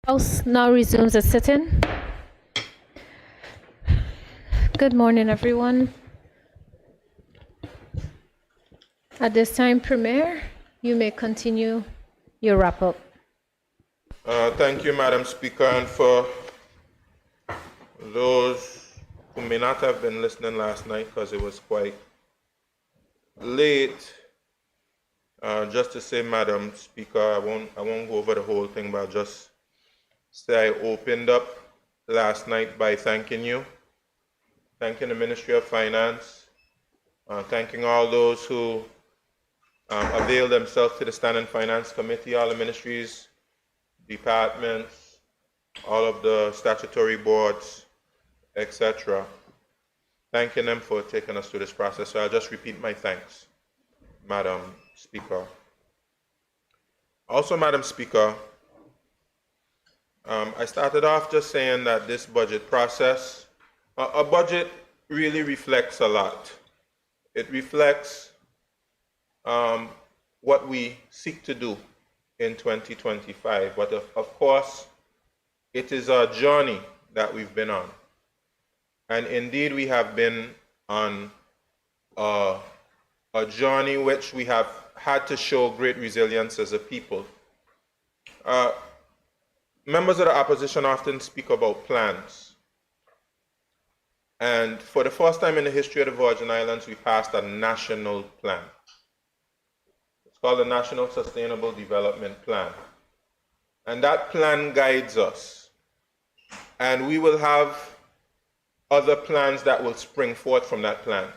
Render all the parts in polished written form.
House now resumes its sitting. Good morning, everyone. At this time, Premier, you may continue your wrap-up. Thank you, Madam Speaker, and for those who may not have been listening last night because it was quite late, just to say, Madam Speaker, I won't go over the whole thing, but I'll just say I opened up last night by thanking you, thanking the Ministry of Finance, thanking all those who availed themselves to the Standing Finance Committee, all the ministries, departments, all of the statutory boards, etc. Thanking them for taking us through this process. So I'll just repeat my thanks, Madam Speaker. Also, Madam Speaker, I started off just saying that this budget process, a budget really reflects a lot. It reflects what we seek to do in 2025, but of course, it is a journey that we've been on. And indeed, we have been on a journey which we have had to show great resilience as a people. Members of the opposition often speak about plans. And for the first time in the history of the Virgin Islands, we passed a national plan. It's called the National Sustainable Development Plan. And that plan guides us. And we will have other plans that will spring forth from that plan.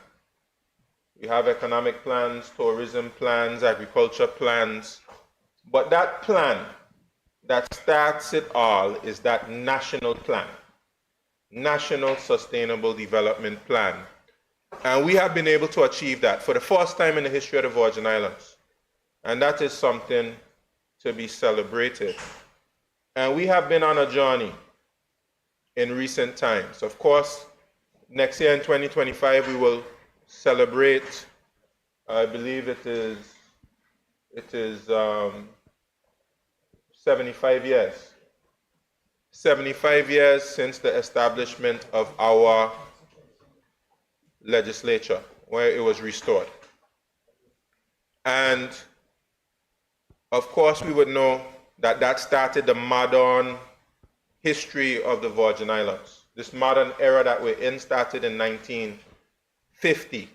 We have economic plans, tourism plans, agriculture plans. But that plan that starts it all is that national plan, National Sustainable Development Plan. And we have been able to achieve that for the first time in the history of the Virgin Islands. And that is something to be celebrated. And we have been on a journey in recent times. Of course, next year in 2025, we will celebrate, I believe it is 75 years. 75 years since the establishment of our legislature, where it was restored. And of course, we would know that that started the modern history of the Virgin Islands. This modern era that we're in started in 1950.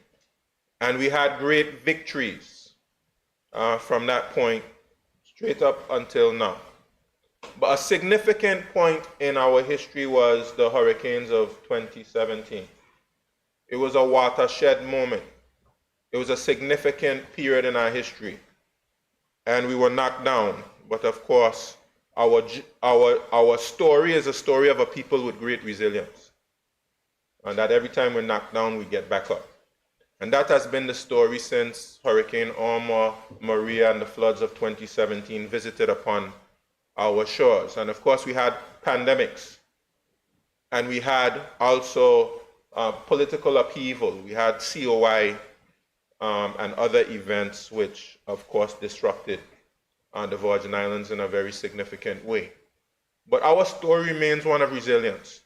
And we had great victories from that point straight up until now. But a significant point in our history was the hurricanes of 2017. It was a watershed moment. It was a significant period in our history. And we were knocked down. But of course, our story is a story of a people with great resilience. And that every time we're knocked down, we get back up. And that has been the story since Hurricane Irma, Maria, and the floods of 2017 visited upon our shores. And of course, we had pandemics. And we had also political upheaval. We had COI and other events which, of course, disrupted the Virgin Islands in a very significant way. But our story remains one of resilience.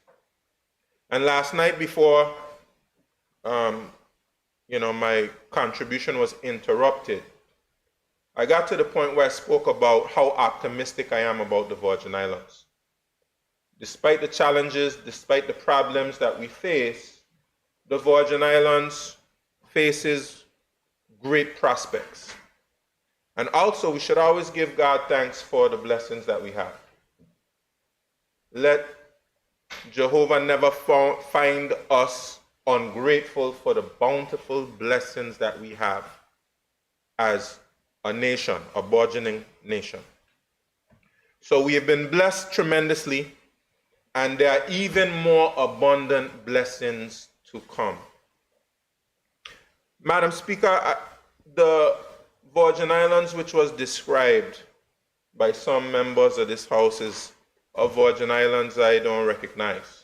And last night before my contribution was interrupted, I got to the point where I spoke about how optimistic I am about the Virgin Islands. Despite the challenges, despite the problems that we face, the Virgin Islands faces great prospects. And also, we should always give God thanks for the blessings that we have. Let Jehovah never find us ungrateful for the bountiful blessings that we have as a nation, a burgeoning nation. So we have been blessed tremendously, and there are even more abundant blessings to come. Madam Speaker, the Virgin Islands, which was described by some members of this House as a Virgin Islands I don't recognize.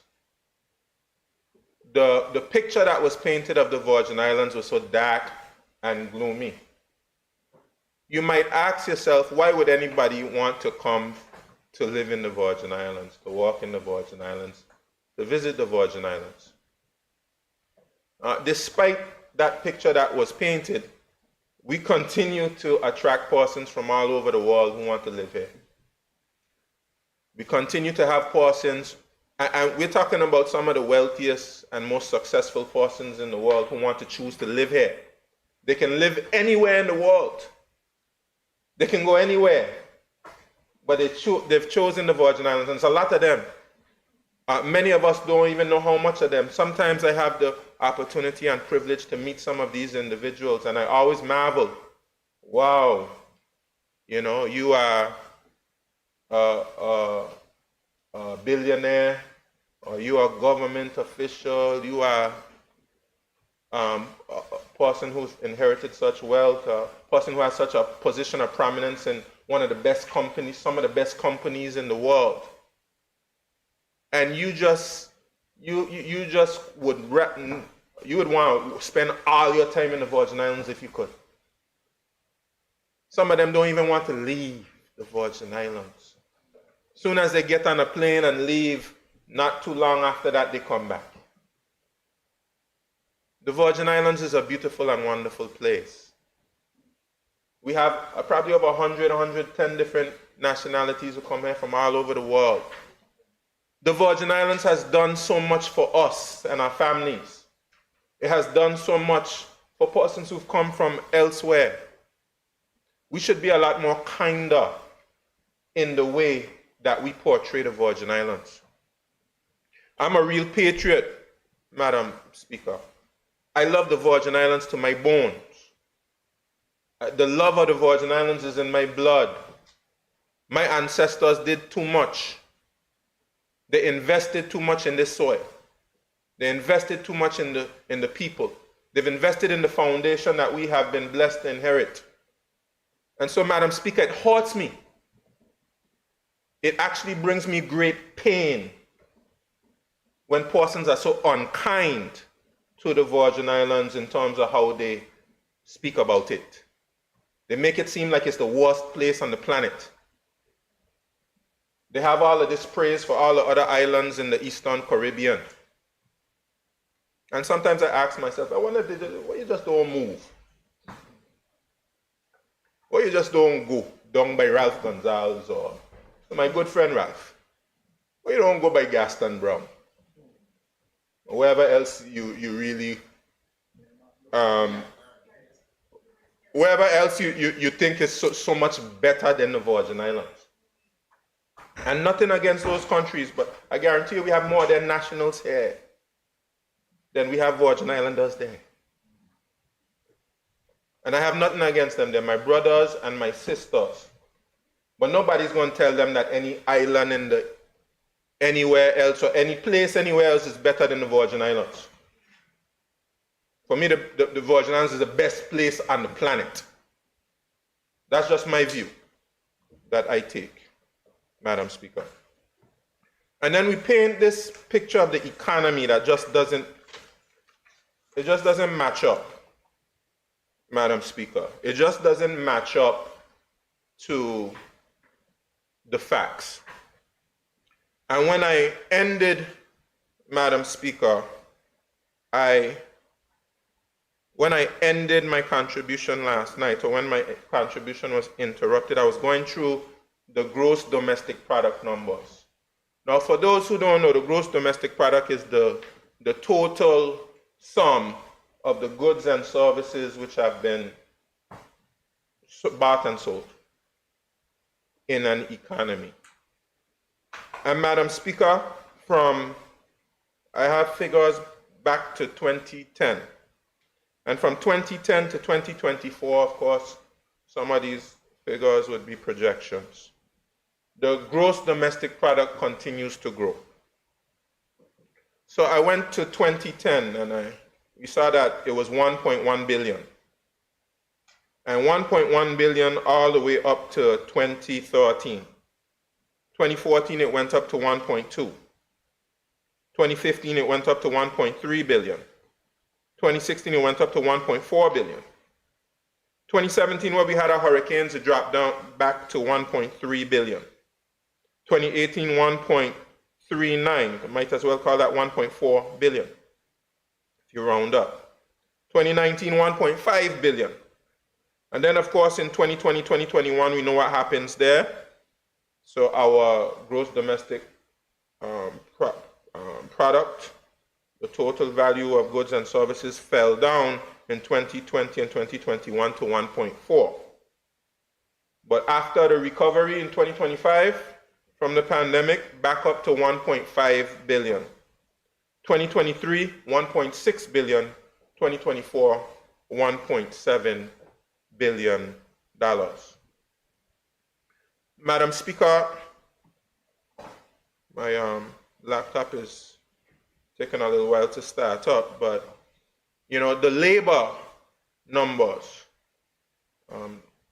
The picture that was painted of the Virgin Islands was so dark and gloomy. You might ask yourself, why would anybody want to come to live in the Virgin Islands, to walk in the Virgin Islands, to visit the Virgin Islands. Despite that picture that was painted, we continue to attract persons from all over the world who want to live here. We continue to have persons, and we're talking about some of the wealthiest and most successful persons in the world who want to choose to live here. They can live anywhere in the world. They can go anywhere. But they've chosen the Virgin Islands, and it's a lot of them. Many of us don't even know how much of them. Sometimes I have the opportunity and privilege to meet some of these individuals, and I always marvel. Wow, you know, you are a billionaire, or you are a government official, you are a person who's inherited such wealth, a person who has such a position of prominence in one of the best companies, some of the best companies in the world. And you would want to spend all your time in the Virgin Islands if you could. Some of them don't even want to leave the Virgin Islands. Soon as they get on a plane and leave, not too long after that, they come back. The Virgin Islands is a beautiful and wonderful place. We have probably over 100, 110 different nationalities who come here from all over the world. The Virgin Islands has done so much for us and our families. It has done so much for persons who've come from elsewhere. We should be a lot more kinder in the way that we portray the Virgin Islands. I'm a real patriot, Madam Speaker. I love the Virgin Islands to my bones. The love of the Virgin Islands is in my blood. My ancestors did too much. They invested too much in this soil. They invested too much in the people. They've invested in the foundation that we have been blessed to inherit. And so, Madam Speaker, it hurts me. It actually brings me great pain when persons are so unkind to the Virgin Islands in terms of how they speak about it. They make it seem like it's the worst place on the planet. They have all of this praise for all the other islands in the Eastern Caribbean. And sometimes I ask myself, I wonder, why you just don't move? Why you just don't go down by Ralph Gonzalez or my good friend Ralph? Why you don't go by Gaston Brown? Or wherever else you really, wherever else you think is so much better than the Virgin Islands. And nothing against those countries, but I guarantee you we have more than nationals here than we have Virgin Islanders there. And I have nothing against them. They're my brothers and my sisters. But nobody's going to tell them that any island anywhere else or any place anywhere else is better than the Virgin Islands. For me, the Virgin Islands is the best place on the planet. That's just my view that I take, Madam Speaker. And then we paint this picture of the economy that just doesn't match up, Madam Speaker. It just doesn't match up to the facts. And when I ended, Madam Speaker, when I ended my contribution last night, or when my contribution was interrupted, I was going through the gross domestic product numbers. Now, for those who don't know, the gross domestic product is the total sum of the goods and services which have been bought and sold in an economy. And Madam Speaker, I have figures back to 2010. And from 2010 to 2024, of course, some of these figures would be projections. The gross domestic product continues to grow. So I went to 2010 and we saw that it was 1.1 billion. And 1.1 billion all the way up to 2013. 2014 it went up to 1.2. 2015 it went up to 1.3 billion. 2016 it went up to 1.4 billion. 2017 where we had our hurricanes, it dropped down back to 1.3 billion. 2018, 1.39. Might as well call that 1.4 billion if you round up. 2019, 1.5 billion. And then, of course, in 2020, 2021, we know what happens there. So our gross domestic product, the total value of goods and services fell down in 2020 and 2021 to 1.4. But after the recovery in 2025 from the pandemic, back up to 1.5 billion. 2023, 1.6 billion. 2024, $1.7 billion. Madam Speaker, my laptop is taking a little while to start up, but you know, the labor numbers,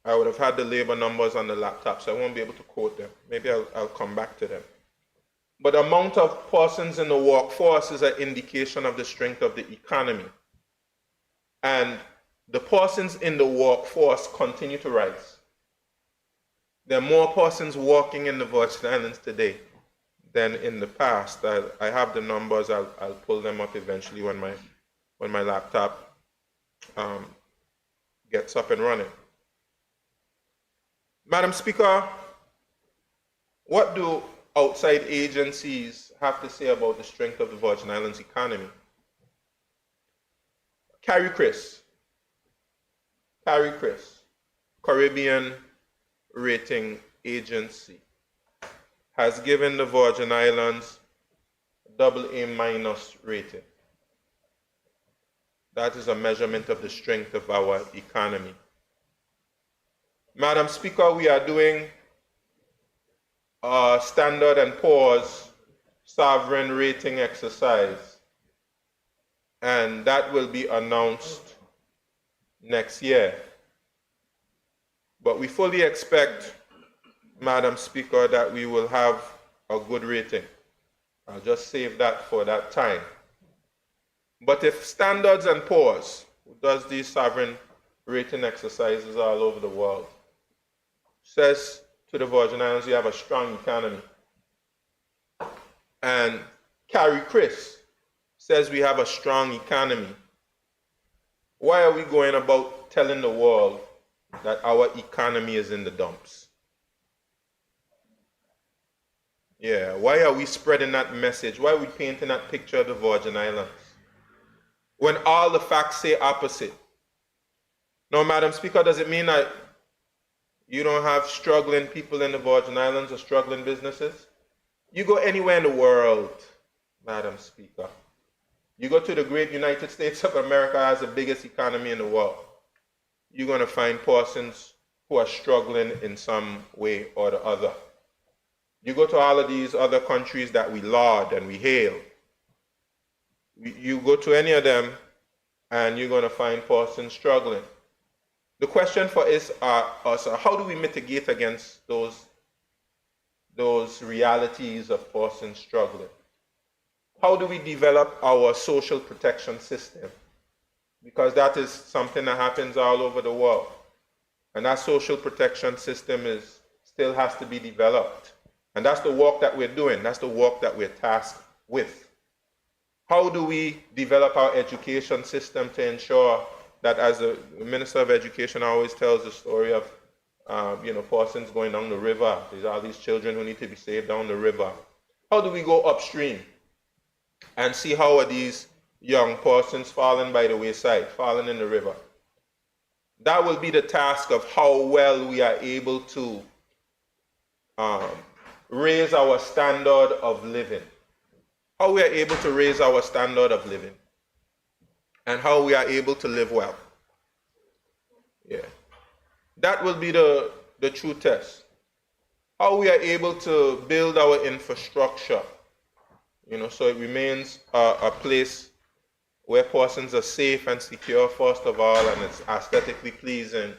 I would have had the labor numbers on the laptop, so I won't be able to quote them. Maybe I'll come back to them. But the amount of persons in the workforce is an indication of the strength of the economy. And the persons in the workforce continue to rise. There are more persons working in the Virgin Islands today than in the past. I have the numbers. I'll pull them up eventually when my laptop gets up and running. Madam Speaker, what do outside agencies have to say about the strength of the Virgin Islands economy? CARICRIS, Caribbean Rating Agency, has given the Virgin Islands AA- rating. That is a measurement of the strength of our economy. Madam Speaker, we are doing a Standard & Poor's sovereign rating exercise, and that will be announced next year. But we fully expect, Madam Speaker, that we will have a good rating. I'll just save that for that time. But if Standard & Poor's, who does these sovereign rating exercises all over the world, says to the Virgin Islands, you have a strong economy, and CARICRIS says we have a strong economy, why are we going about telling the world that our economy is in the dumps? Yeah, why are we spreading that message? Why are we painting that picture of the Virgin Islands when all the facts say opposite? Now, Madam Speaker, does it mean that you don't have struggling people in the Virgin Islands or struggling businesses? You go anywhere in the world, Madam Speaker. You go to the great United States of America, has the biggest economy in the world. You're going to find persons who are struggling in some way or the other. You go to all of these other countries that we laud and we hail. You go to any of them and you're going to find persons struggling. The question for us are how do we mitigate against those realities of persons struggling? How do we develop our social protection system? Because that is something that happens all over the world. And that social protection system still has to be developed. And that's the work that we're doing. That's the work that we're tasked with. How do we develop our education system to ensure that, as the Minister of Education always tells the story of, persons going down the river. There's all these children who need to be saved down the river. How do we go upstream and see how are these young persons falling by the wayside, falling in the river? That will be the task of how well we are able to raise our standard of living. How we are able to raise our standard of living. And how we are able to live well. Yeah. That will be the true test. How we are able to build our infrastructure, so it remains a place where persons are safe and secure, first of all, and it's aesthetically pleasing.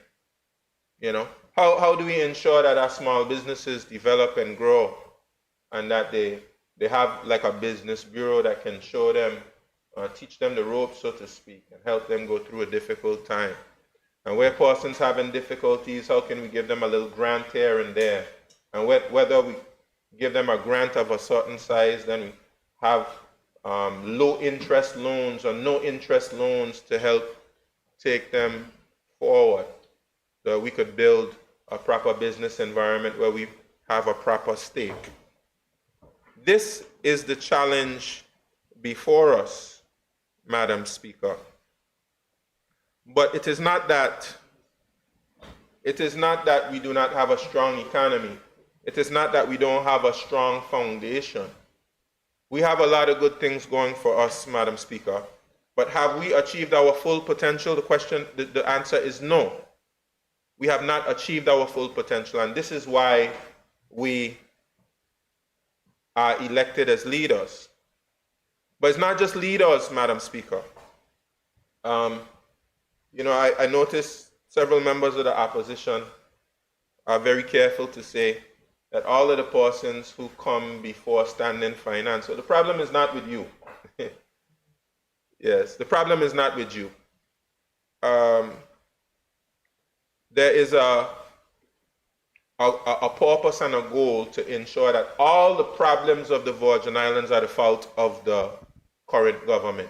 How do we ensure that our small businesses develop and grow, and that they have like a business bureau that can show them, teach them the ropes, so to speak, and help them go through a difficult time. And where persons having difficulties, how can we give them a little grant here and there? And whether we give them a grant of a certain size, then we have low interest loans or no interest loans to help take them forward. So we could build a proper business environment where we have a proper stake. This is the challenge before us, Madam Speaker. But it is not that we do not have a strong economy. It is not that we don't have a strong foundation. We have a lot of good things going for us, Madam Speaker. But have we achieved our full potential? The answer is no. We have not achieved our full potential, and this is why we are elected as leaders. But it's not just leaders, Madam Speaker. I noticed several members of the opposition are very careful to say that all of the persons who come before stand in finance. So the problem is not with you. Yes, the problem is not with you. There is a purpose and a goal to ensure that all the problems of the Virgin Islands are the fault of the current government.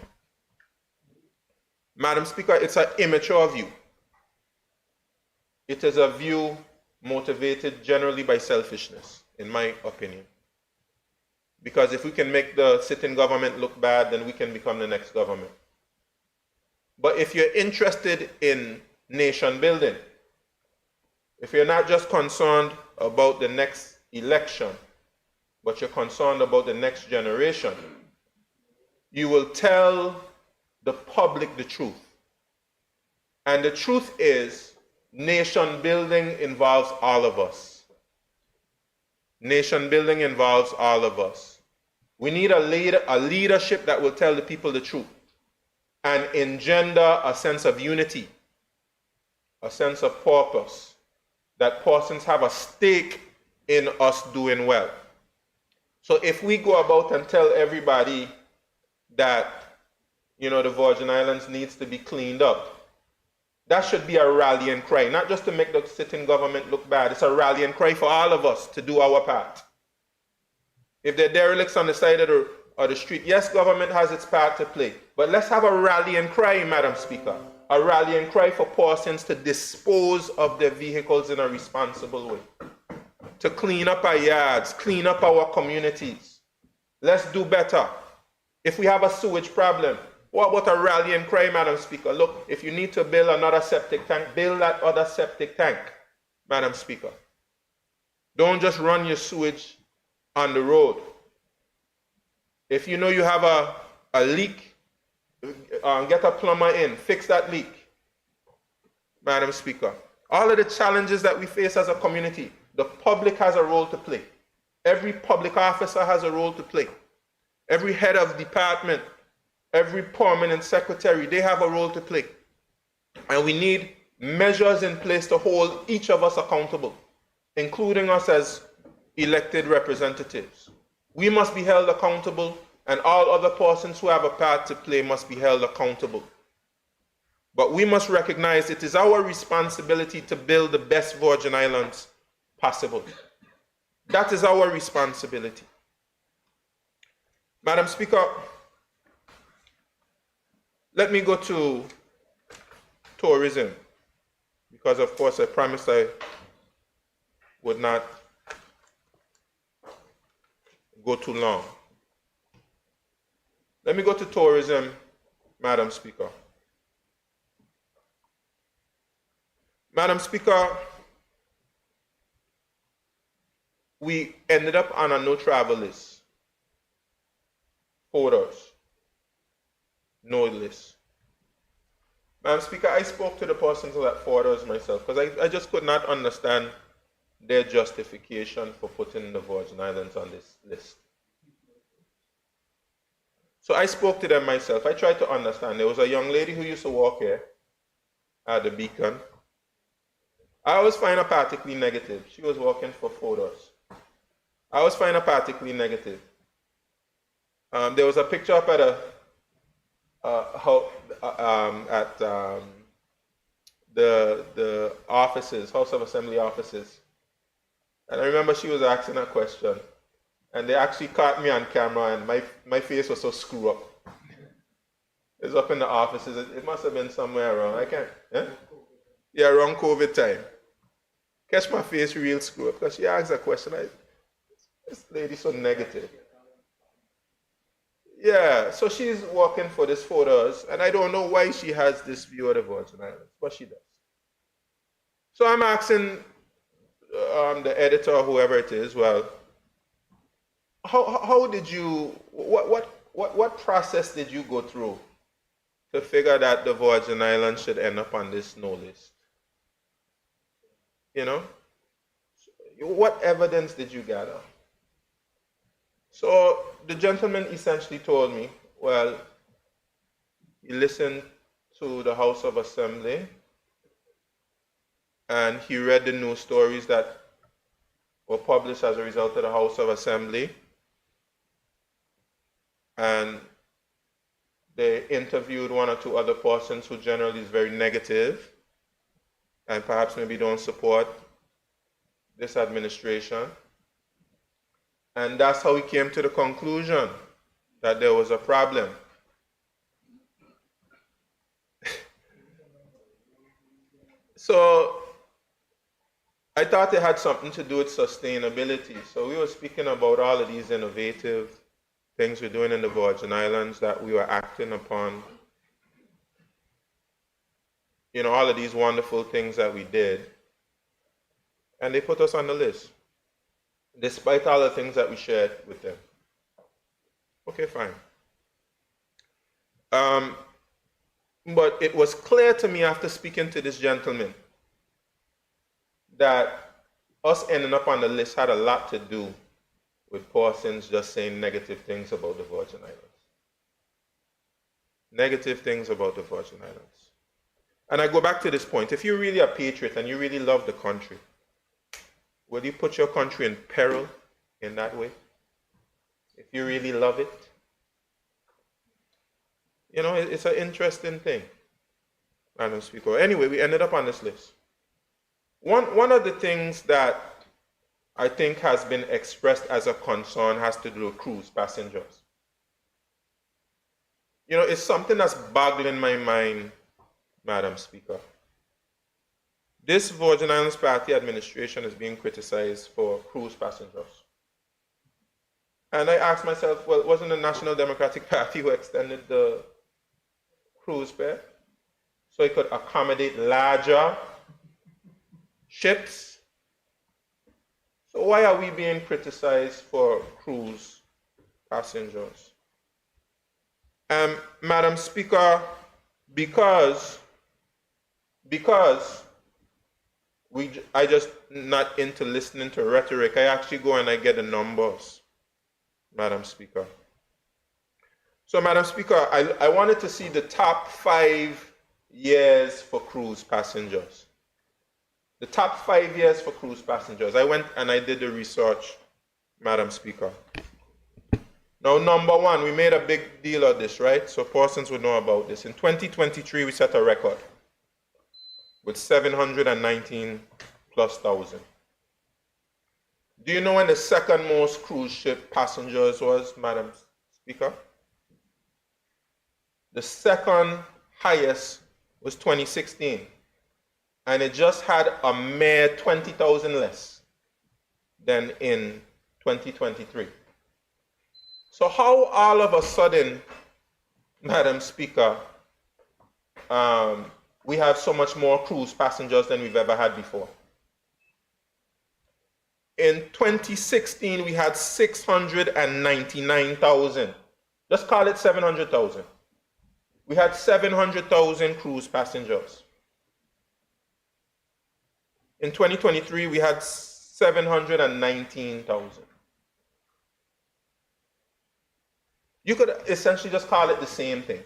Madam Speaker, it's an immature view. It is a view motivated generally by selfishness, in my opinion. Because if we can make the sitting government look bad, then we can become the next government. But if you're interested in nation building, if you're not just concerned about the next election, but you're concerned about the next generation, you will tell the public the truth. And the truth is, nation building involves all of us. Nation building involves all of us. We need a leadership that will tell the people the truth and engender a sense of unity, a sense of purpose, that persons have a stake in us doing well. So if we go about and tell everybody that, the Virgin Islands needs to be cleaned up, that should be a rallying cry, not just to make the sitting government look bad. It's a rallying cry for all of us to do our part. If there are derelicts on the side of the street, yes, government has its part to play, but let's have a rallying cry, Madam Speaker. A rallying cry for persons to dispose of their vehicles in a responsible way, to clean up our yards, clean up our communities. Let's do better. If we have a sewage problem, what about a rallying cry, Madam Speaker? Look, if you need to build another septic tank, build that other septic tank, Madam Speaker. Don't just run your sewage on the road. If you know you have a leak, get a plumber in, fix that leak, Madam Speaker. All of the challenges that we face as a community, the public has a role to play. Every public officer has a role to play. Every head of department, every permanent secretary, they have a role to play. And we need measures in place to hold each of us accountable, including us as elected representatives. We must be held accountable, and all other persons who have a part to play must be held accountable. But we must recognize it is our responsibility to build the best Virgin Islands possible. That is our responsibility. Madam Speaker, let me go to tourism, because of course I promised I would not go too long. Let me go to tourism, Madam Speaker. Madam Speaker, we ended up on a no travel list. Photos, no list. Madam Speaker, I spoke to the persons of that photos myself because I just could not understand their justification for putting the Virgin Islands on this list. So I spoke to them myself. I tried to understand. There was a young lady who used to work here at the Beacon. I always find her particularly negative. She was working for photos. I always find her particularly negative. There was a picture up at the offices, House of Assembly offices. And I remember she was asking a question. And they actually caught me on camera, and my face was so screwed up. It was up in the offices. It must have been somewhere around. I can't. Yeah, around COVID time. Catch my face real screwed up because she asked a question. This lady's so negative. Yeah, so she's working for these photos, and I don't know why she has this view of the Virgin Islands, but she does. So I'm asking the editor or whoever it is, well, how did you, what process did you go through to figure that the Virgin Islands should end up on this no list? You know? What evidence did you gather? So the gentleman essentially told me, well, he listened to the House of Assembly and he read the news stories that were published as a result of the House of Assembly, and they interviewed one or two other persons who generally is very negative and perhaps maybe don't support this administration. And that's how he came to the conclusion that there was a problem. So I thought it had something to do with sustainability. So we were speaking about all of these innovative things we're doing in the Virgin Islands that we were acting upon. You know, all of these wonderful things that we did. And they put us on the list, despite all the things that we shared with them. Okay, fine. But it was clear to me after speaking to this gentleman that us ending up on the list had a lot to do with persons just saying negative things about the Virgin Islands. Negative things about the Virgin Islands. And I go back to this point. If you're really a patriot and you really love the country, will you put your country in peril in that way? If you really love it? You know, it's an interesting thing, Madam Speaker. Anyway, we ended up on this list. One of the things that I think has been expressed as a concern has to do with cruise passengers. You know, it's something that's boggling my mind, Madam Speaker. This Virgin Islands Party administration is being criticized for cruise passengers. And I asked myself, well, wasn't the National Democratic Party who extended the cruise fare so it could accommodate larger ships? So why are we being criticized for cruise passengers? Madam Speaker, because I just not into listening to rhetoric, I actually go and I get the numbers, Madam Speaker. So, Madam Speaker, I wanted to see the top 5 years for cruise passengers. The top 5 years for cruise passengers. I went and I did the research, Madam Speaker. Now, number 1, we made a big deal of this, right? So persons would know about this. In 2023, we set a record with 719 plus thousand. Do you know when the second most cruise ship passengers was, Madam Speaker? The second highest was 2016. And it just had a mere 20,000 less than in 2023. So how all of a sudden, Madam Speaker, we have so much more cruise passengers than we've ever had before? In 2016, we had 699,000. Just call it 700,000. We had 700,000 cruise passengers. In 2023, we had 719,000. You could essentially just call it the same thing.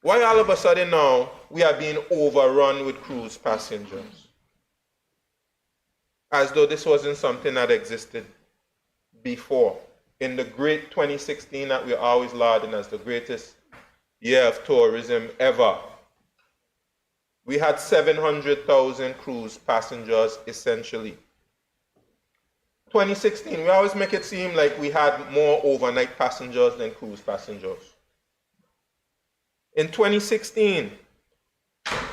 Why all of a sudden now we are being overrun with cruise passengers? As though this wasn't something that existed before. In the great 2016 that we're always lauding as the greatest year of tourism ever, we had 700,000 cruise passengers essentially. 2016, we always make it seem like we had more overnight passengers than cruise passengers. In 2016,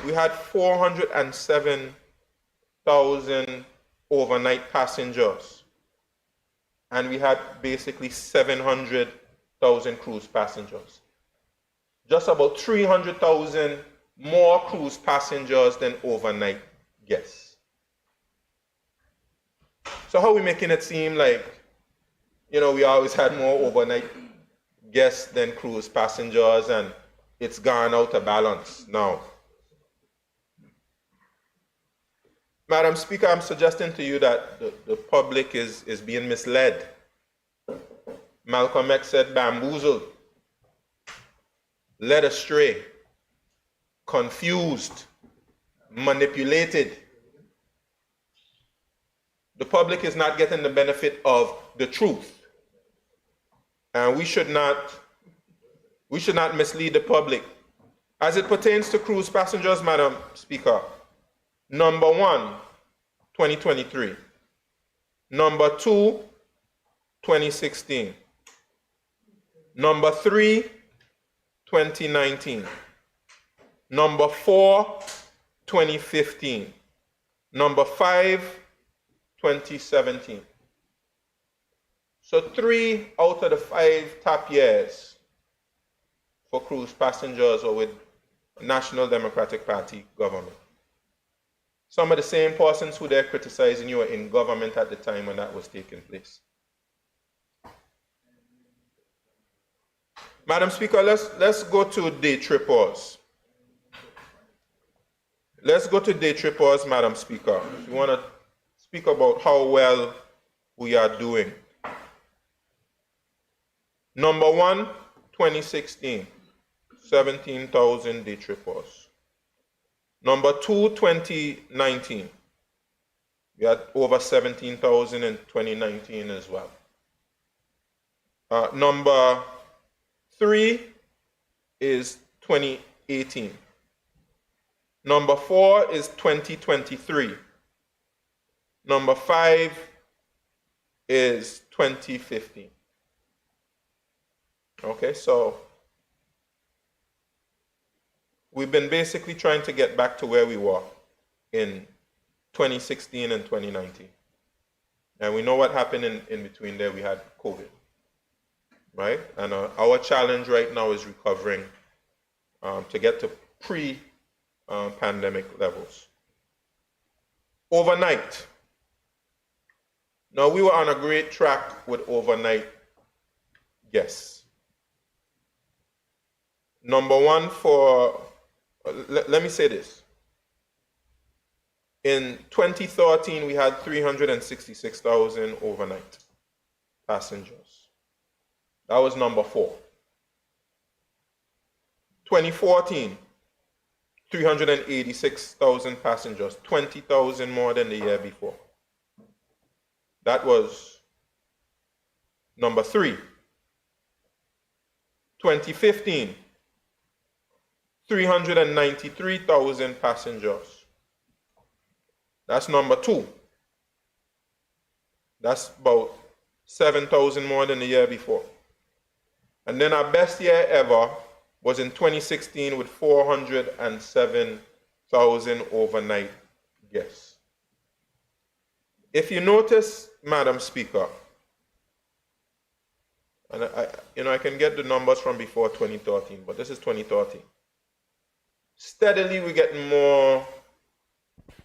we had 407,000 overnight passengers, and we had basically 700,000 cruise passengers. Just about 300,000 more cruise passengers than overnight guests. So how are we making it seem like, we always had more overnight guests than cruise passengers and it's gone out of balance now? Madam Speaker, I'm suggesting to you that the public is being misled. Malcolm X said bamboozled, led astray, confused, manipulated. The public is not getting the benefit of the truth. And we should not mislead the public. As it pertains to cruise passengers, Madam Speaker, number 1, 2023. Number 2, 2016. Number 3, 2019. Number 4, 2015. Number 5, 2017. So 3 out of the 5 top years for cruise passengers were with National Democratic Party government. Some of the same persons who they're criticizing you were in government at the time when that was taking place. Madam Speaker, let's go to day trippers. Let's go to day trippers, Madam Speaker. If you want to speak about how well we are doing. Number 1, 2016, 17,000 day trippers. Number 2, 2019. We had over 17,000 in 2019 as well. Number 3 is 2018. Number 4 is 2023. Number 5 is 2015. Okay, so we've been basically trying to get back to where we were in 2016 and 2019. And we know what happened in between there. We had COVID, right? And our challenge right now is recovering to get to pre-pandemic levels. Overnight. Now, we were on a great track with overnight guests. Number 1 for, let me say this. In 2013, we had 366,000 overnight passengers. That was number 4. 2014, 386,000 passengers, 20,000 more than the year before. That was number 3. 2015, 393,000 passengers. That's number 2. That's about 7,000 more than the year before. And then our best year ever was in 2016 with 407,000 overnight guests. If you notice, Madam Speaker, and I can get the numbers from before 2013, but this is 2013. Steadily, we're getting more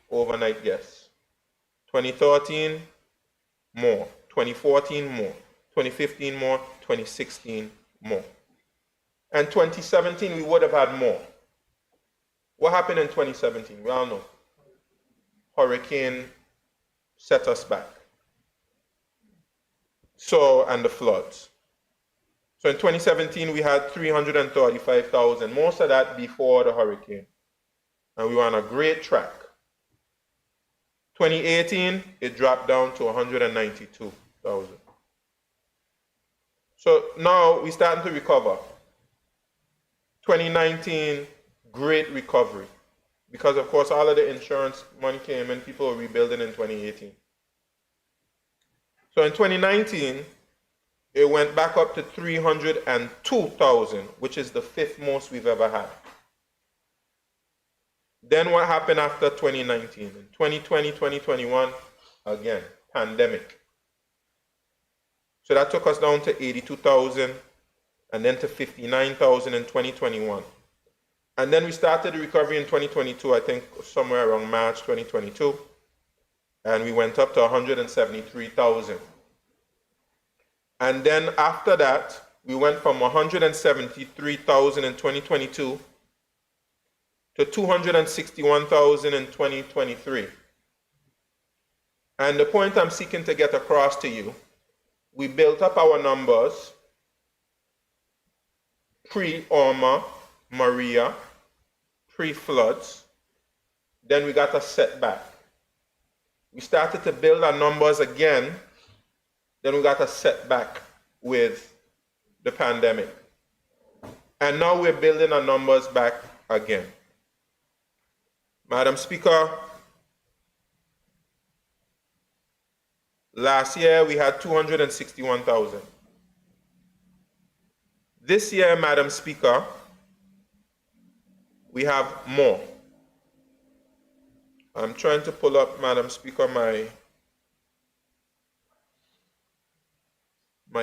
overnight guests. 2013, more. 2014, more. 2015, more. 2016, more. And 2017, we would have had more. What happened in 2017? We all know. Hurricane set us back. So, and the floods. So in 2017, we had 335,000, most of that before the hurricane. And we were on a great track. 2018, it dropped down to 192,000. So now we're starting to recover. 2019, great recovery. Because of course, all of the insurance money came in, people were rebuilding in 2018. So in 2019, it went back up to 302,000, which is the fifth most we've ever had. Then what happened after 2019? In 2020, 2021, again, pandemic. So that took us down to 82,000 and then to 59,000 in 2021. And then we started the recovery in 2022, I think somewhere around March 2022. And we went up to 173,000. And then after that, we went from 173,000 in 2022 to 261,000 in 2023. And the point I'm seeking to get across to you, we built up our numbers pre-Irma, Maria, pre-floods, then we got a setback. We started to build our numbers again, then we got a setback with the pandemic. And now we're building our numbers back again. Madam Speaker, last year we had 261,000. This year, Madam Speaker, we have more. I'm trying to pull up, Madam Speaker, my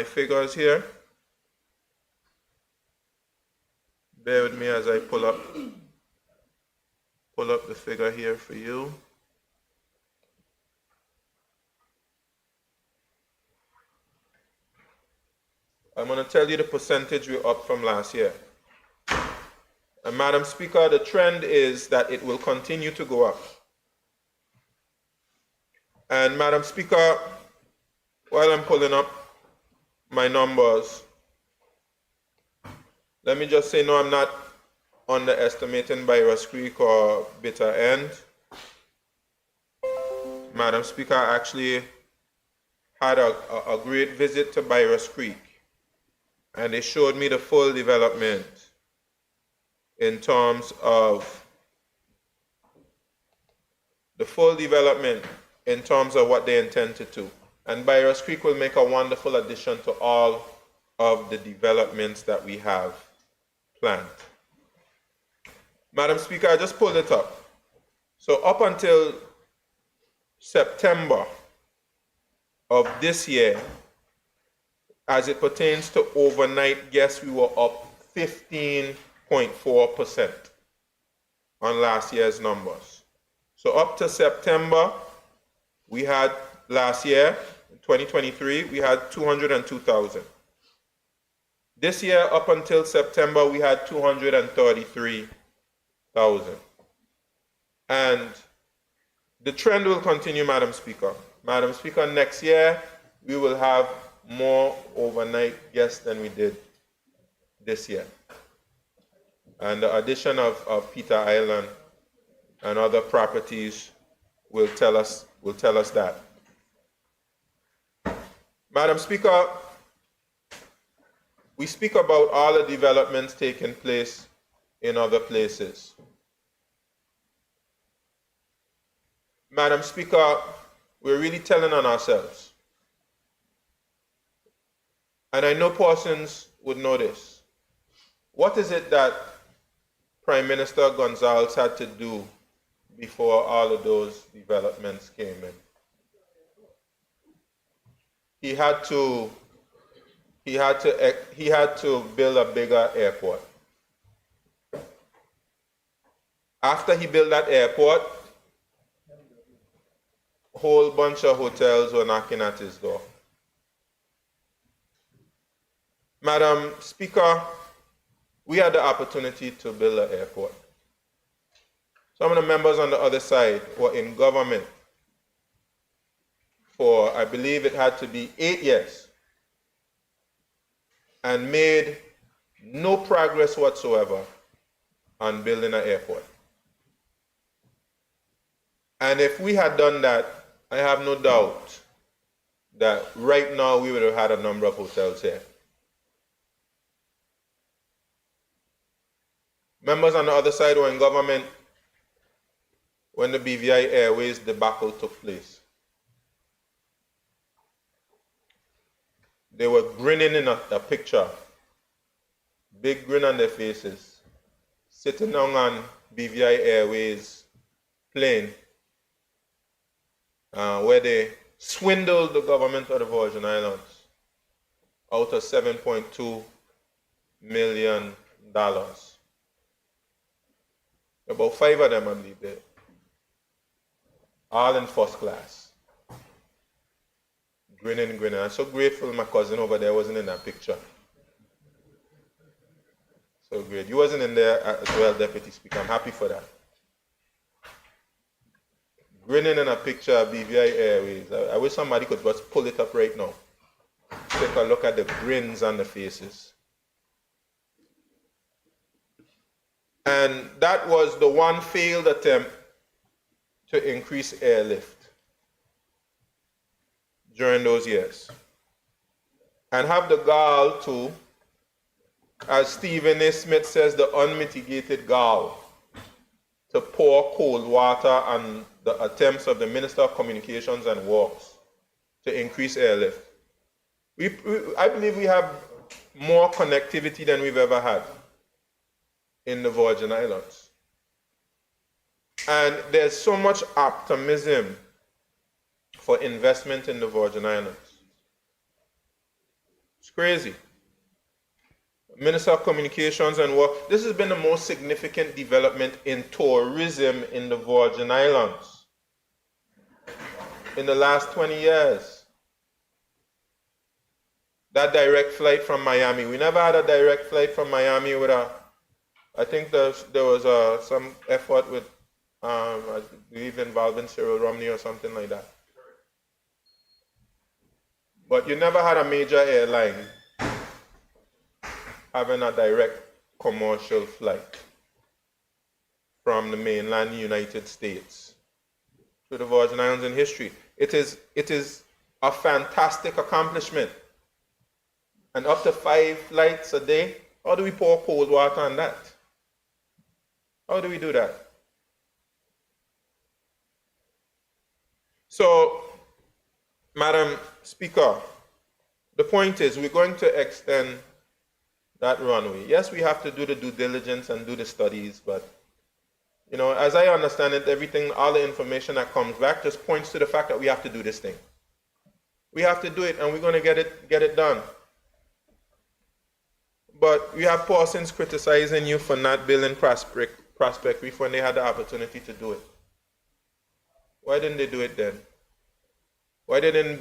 figures here. Bear with me as I pull up the figure here for you. I'm going to tell you the percentage we're up from last year. And Madam Speaker, the trend is that it will continue to go up. And Madam Speaker, while I'm pulling up my numbers, let me just say, no, I'm not underestimating Byros Creek or Bitter End. Madam Speaker, I actually had a great visit to Byros Creek, and they showed me the full development in terms of what they intend to do. And Byros Creek will make a wonderful addition to all of the developments that we have planned. Madam Speaker, I just pulled it up. So up until September of this year, as it pertains to overnight guests, we were up 15.4% on last year's numbers. So up to September, we had last year, 2023, we had 202,000. This year, up until September, we had 233,000. And the trend will continue, Madam Speaker. Madam Speaker, next year, we will have more overnight guests than we did this year. And the addition of Peter Island and other properties will tell us that. Madam Speaker, we speak about all the developments taking place in other places. Madam Speaker, we're really telling on ourselves. And I know persons would know this. What is it that Prime Minister Gonzalez had to do before all of those developments came in? He had to build a bigger airport. After he built that airport, a whole bunch of hotels were knocking at his door. Madam Speaker, we had the opportunity to build an airport. Some of the members on the other side were in government for, I believe it had to be 8 years, and made no progress whatsoever on building an airport. And if we had done that, I have no doubt that right now we would have had a number of hotels here. Members on the other side were in government when the BVI Airways debacle took place. They were grinning in a picture, big grin on their faces, sitting down on BVI Airways plane, where they swindled the government of the Virgin Islands out of $7.2 million. About 5 of them, I believe, there, all in first class. Grinning. I'm so grateful my cousin over there wasn't in that picture. So great. You wasn't in there as well, Deputy Speaker. I'm happy for that. Grinning in a picture of BVI Airways. I wish somebody could just pull it up right now. Take a look at the grins on the faces. And that was the one failed attempt to increase airlift during those years. And have the gall to, as Stephen A. Smith says, the unmitigated gall to pour cold water on the attempts of the Minister of Communications and Works to increase airlift. I believe we have more connectivity than we've ever had in the Virgin Islands. And there's so much optimism for investment in the Virgin Islands. It's crazy. Minister of Communications and Work, this has been the most significant development in tourism in the Virgin Islands in the last 20 years. That direct flight from Miami. We never had a direct flight from Miami with I think there was some effort with, I believe, involving Cyril Romney or something like that. But you never had a major airline having a direct commercial flight from the mainland United States to the Virgin Islands in history. It is a fantastic accomplishment. And up to 5 flights a day, how do we pour cold water on that? How do we do that? So, Madam Speaker, the point is we're going to extend that runway. Yes, we have to do the due diligence and do the studies, but as I understand it, everything, all the information that comes back just points to the fact that we have to do this thing. We have to do it, and we're going to get it done. But we have persons criticizing you for not building Prospect Reef when they had the opportunity to do it. Why didn't they do it then? Why they didn't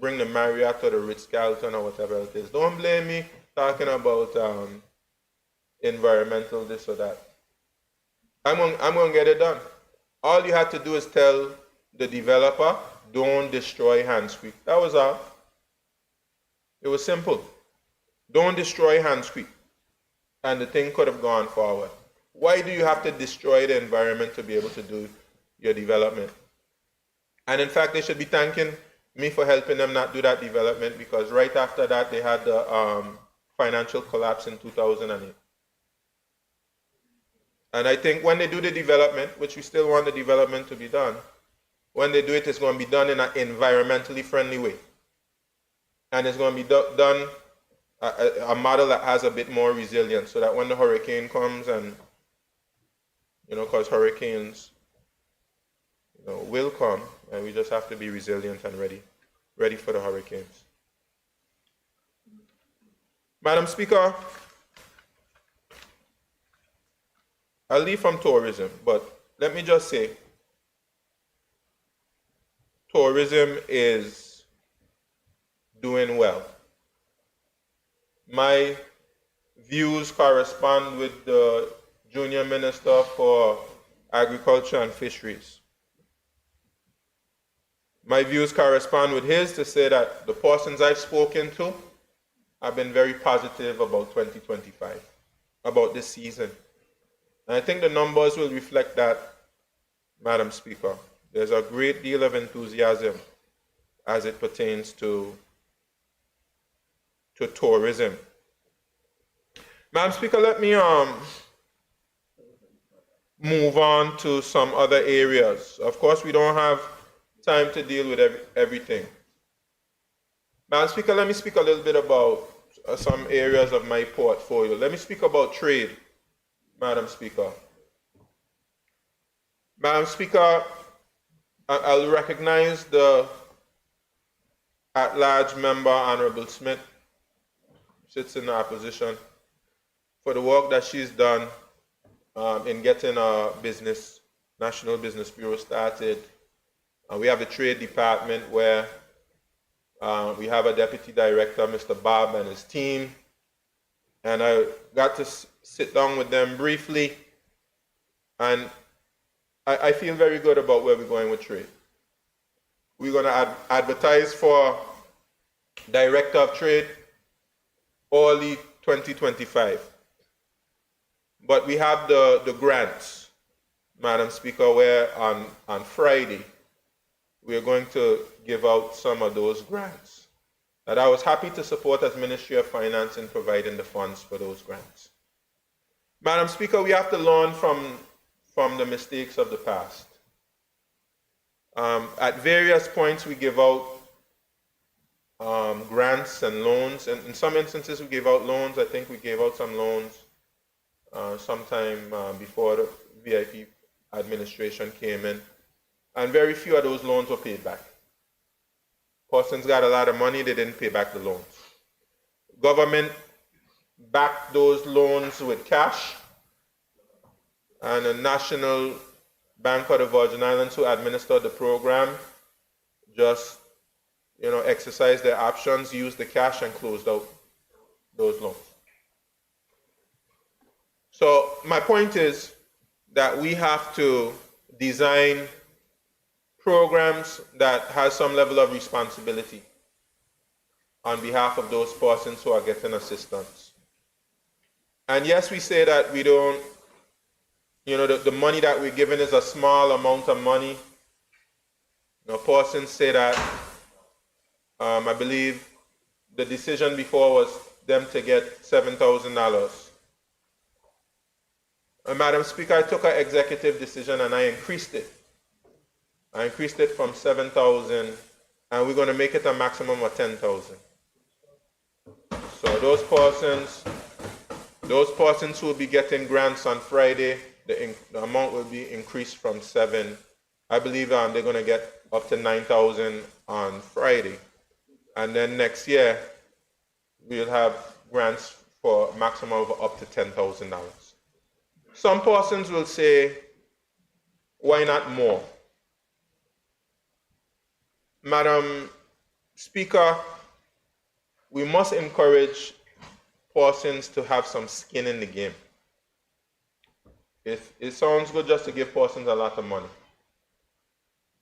bring the Marriott or the Ritz-Carlton or whatever it is? Don't blame me talking about environmental this or that. I'm going to get it done. All you had to do is tell the developer, don't destroy Hans Creek. That was all. It was simple. Don't destroy Hans Creek. And the thing could have gone forward. Why do you have to destroy the environment to be able to do your development? And in fact, they should be thanking me for helping them not do that development, because right after that, they had the financial collapse in 2008. And I think when they do the development, which we still want the development to be done, when they do it, it's going to be done in an environmentally friendly way. And it's going to be done a model that has a bit more resilience, so that when the hurricane comes, and because hurricanes will come, and we just have to be resilient and ready for the hurricanes. Madam Speaker, I'll leave from tourism, but let me just say, tourism is doing well. My views correspond with the Junior Minister for Agriculture and Fisheries. My views correspond with his to say that the persons I've spoken to have been very positive about 2025, about this season. And I think the numbers will reflect that, Madam Speaker. There's a great deal of enthusiasm as it pertains to tourism. Madam Speaker, let me move on to some other areas. Of course, we don't have time to deal with everything. Madam Speaker, let me speak a little bit about some areas of my portfolio. Let me speak about trade, Madam Speaker. Madam Speaker, I'll recognize the at-large member, Honorable Smith, sits in the opposition, for the work that she's done in getting a business, National Business Bureau started. We have the Trade Department where we have a Deputy Director, Mr. Bob, and his team. And I got to sit down with them briefly, and I feel very good about where we're going with trade. We're going to advertise for Director of Trade early 2025. But we have the grants, Madam Speaker, where on Friday we are going to give out some of those grants that I was happy to support as Ministry of Finance in providing the funds for those grants. Madam Speaker, we have to learn from the mistakes of the past. At various points we give out grants and loans, and in some instances we gave out loans. I think we gave out some loans sometime before the VIP administration came in, and very few of those loans were paid back. Persons got a lot of money, they didn't pay back the loans. Government backed those loans with cash, and the National Bank of the Virgin Islands, who administered the program, just exercised their options, used the cash, and closed out those loans. So my point is that we have to design programs that have some level of responsibility on behalf of those persons who are getting assistance. And yes, we say that we don't, the money that we're giving is a small amount of money. Persons say that, I believe the decision before was them to get $7,000. Madam Speaker, I took an executive decision and I increased it. I increased it from 7,000, and we're going to make it a maximum of 10,000. So those persons who will be getting grants on Friday, the amount will be increased from 7. I believe they're going to get up to 9,000 on Friday. And then next year, we'll have grants for a maximum of up to $10,000. Some persons will say, why not more? Madam Speaker, we must encourage persons to have some skin in the game. It sounds good just to give persons a lot of money,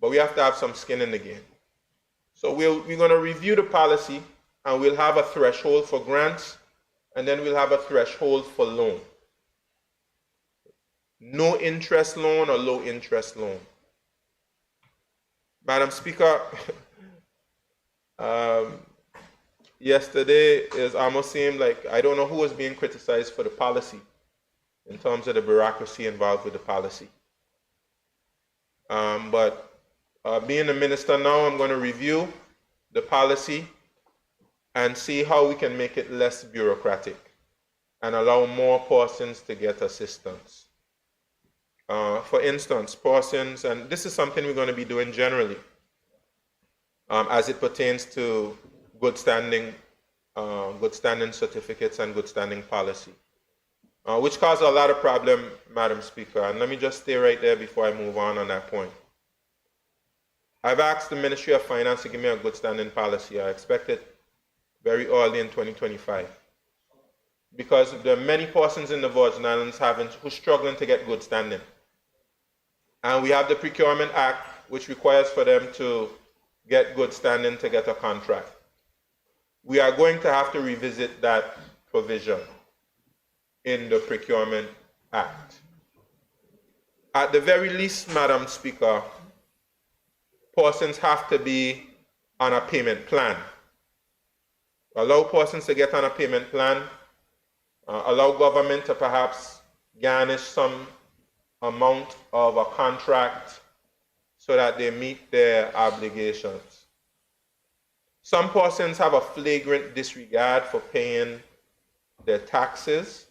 but we have to have some skin in the game. So we're going to review the policy, and we'll have a threshold for grants, and then we'll have a threshold for loan. No interest loan or low interest loan. Madam Speaker, yesterday it almost seemed like I don't know who was being criticized for the policy in terms of the bureaucracy involved with the policy. But being a minister now, I'm going to review the policy and see how we can make it less bureaucratic and allow more persons to get assistance. For instance, persons, and this is something we're going to be doing generally as it pertains to good standing certificates and good standing policy, which cause a lot of problem, Madam Speaker. And let me just stay right there before I move on that point. I've asked the Ministry of Finance to give me a good standing policy. I expect it very early in 2025. Because there are many persons in the Virgin Islands who are struggling to get good standing. And we have the Procurement Act, which requires for them to get good standing to get a contract. We are going to have to revisit that provision in the Procurement Act. At the very least, Madam Speaker, persons have to be on a payment plan. Allow persons to get on a payment plan. Allow government to perhaps garnish some amount of a contract so that they meet their obligations. Some persons have a flagrant disregard for paying their taxes.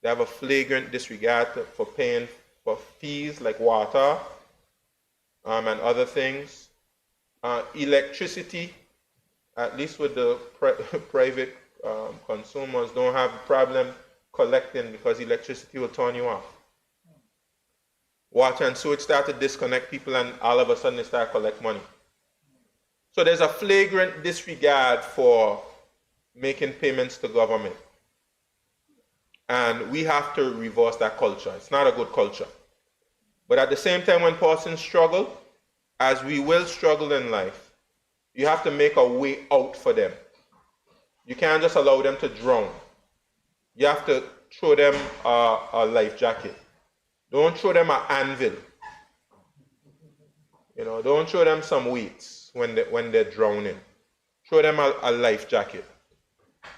They have a flagrant disregard for paying for fees like water and other things. Electricity, at least with the private consumers, don't have a problem collecting because electricity will turn you off. Water and sewage start to disconnect people, and all of a sudden they start collect money. So there's a flagrant disregard for making payments to government. And we have to reverse that culture. It's not a good culture. But at the same time, when persons struggle, as we will struggle in life, you have to make a way out for them. You can't just allow them to drown. You have to throw them a life jacket. Don't throw them an anvil. Don't throw them some weights when they're drowning. Throw them a life jacket.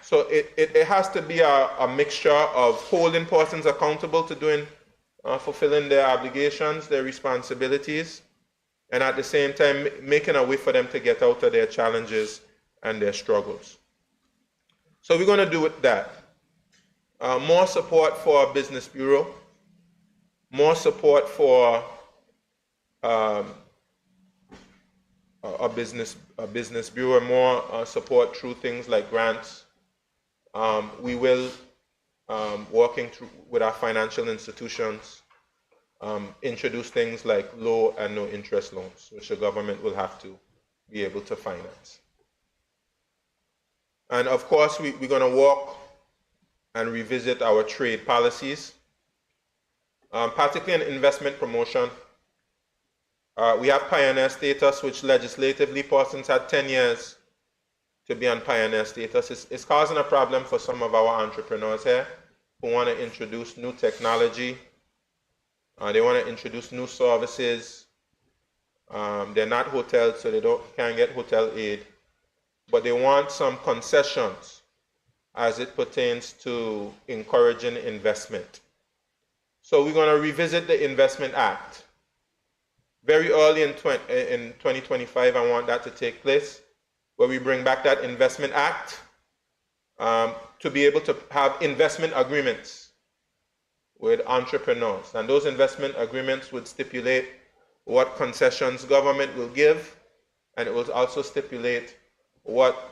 So it has to be a mixture of holding persons accountable to fulfilling their obligations, their responsibilities, and at the same time making a way for them to get out of their challenges and their struggles. So we're going to do with that. More support for our business bureau, more support for a business bureau, more support through things like grants. We will, working with our financial institutions, introduce things like low and no interest loans, which the government will have to be able to finance. And of course, we're going to work and revisit our trade policies, particularly in investment promotion. We have pioneer status, which legislatively persons had 10 years to be on pioneer status. It's causing a problem for some of our entrepreneurs here who want to introduce new technology. They want to introduce new services. They're not hotels, so they can't get hotel aid. But they want some concessions as it pertains to encouraging investment. So we're going to revisit the Investment Act. Very early in 2025, I want that to take place, where we bring back that Investment Act to be able to have investment agreements with entrepreneurs. And those investment agreements would stipulate what concessions government will give, and it will also stipulate what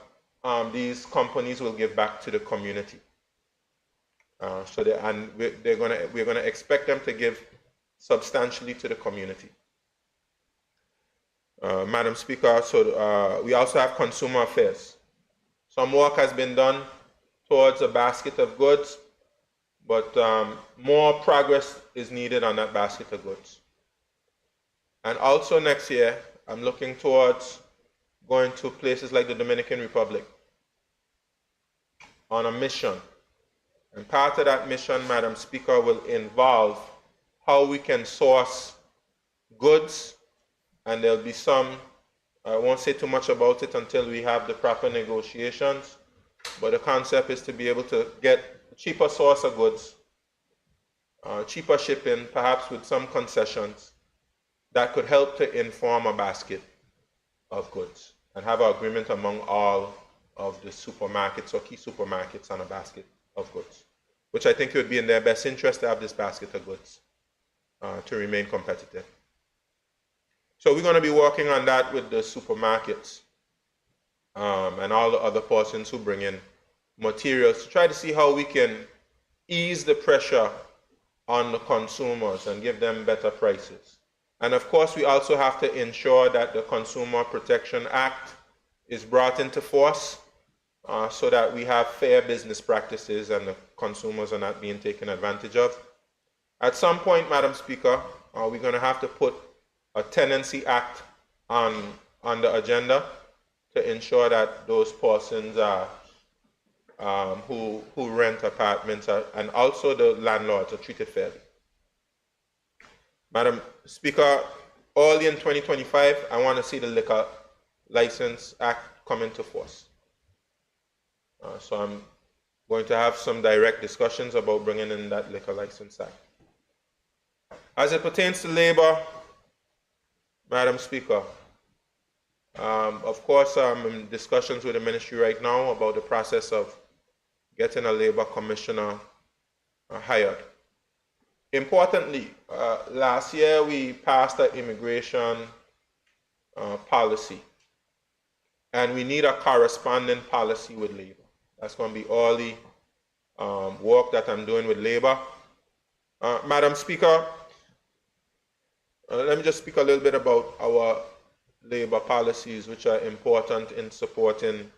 these companies will give back to the community. We're going to expect them to give substantially to the community. Madam Speaker, so we also have consumer affairs. Some work has been done towards a basket of goods, but more progress is needed on that basket of goods. And also next year, I'm looking towards going to places like the Dominican Republic on a mission. And part of that mission, Madam Speaker, will involve how we can source goods. And there'll be some, I won't say too much about it until we have the proper negotiations, but the concept is to be able to get a cheaper source of goods, cheaper shipping, perhaps with some concessions, that could help to inform a basket of goods and have an agreement among all of the supermarkets or key supermarkets on a basket of goods, which I think it would be in their best interest to have this basket of goods to remain competitive. So we're going to be working on that with the supermarkets and all the other persons who bring in materials to try to see how we can ease the pressure on the consumers and give them better prices. And of course, we also have to ensure that the Consumer Protection Act is brought into force so that we have fair business practices and the consumers are not being taken advantage of. At some point, Madam Speaker, we're going to have to put a Tenancy Act on the agenda to ensure that those persons who rent apartments and also the landlords are treated fairly. Madam Speaker, early in 2025, I want to see the Liquor License Act come into force. So I'm going to have some direct discussions about bringing in that Liquor License Act. As it pertains to labor, Madam Speaker, Of course, I'm in discussions with the ministry right now about the process of getting a labor commissioner hired. Importantly, last year we passed an immigration policy, and we need a corresponding policy with labor. That's going to be all the work that I'm doing with labor. Madam Speaker, let me just speak a little bit about our labor policies, which are important in supporting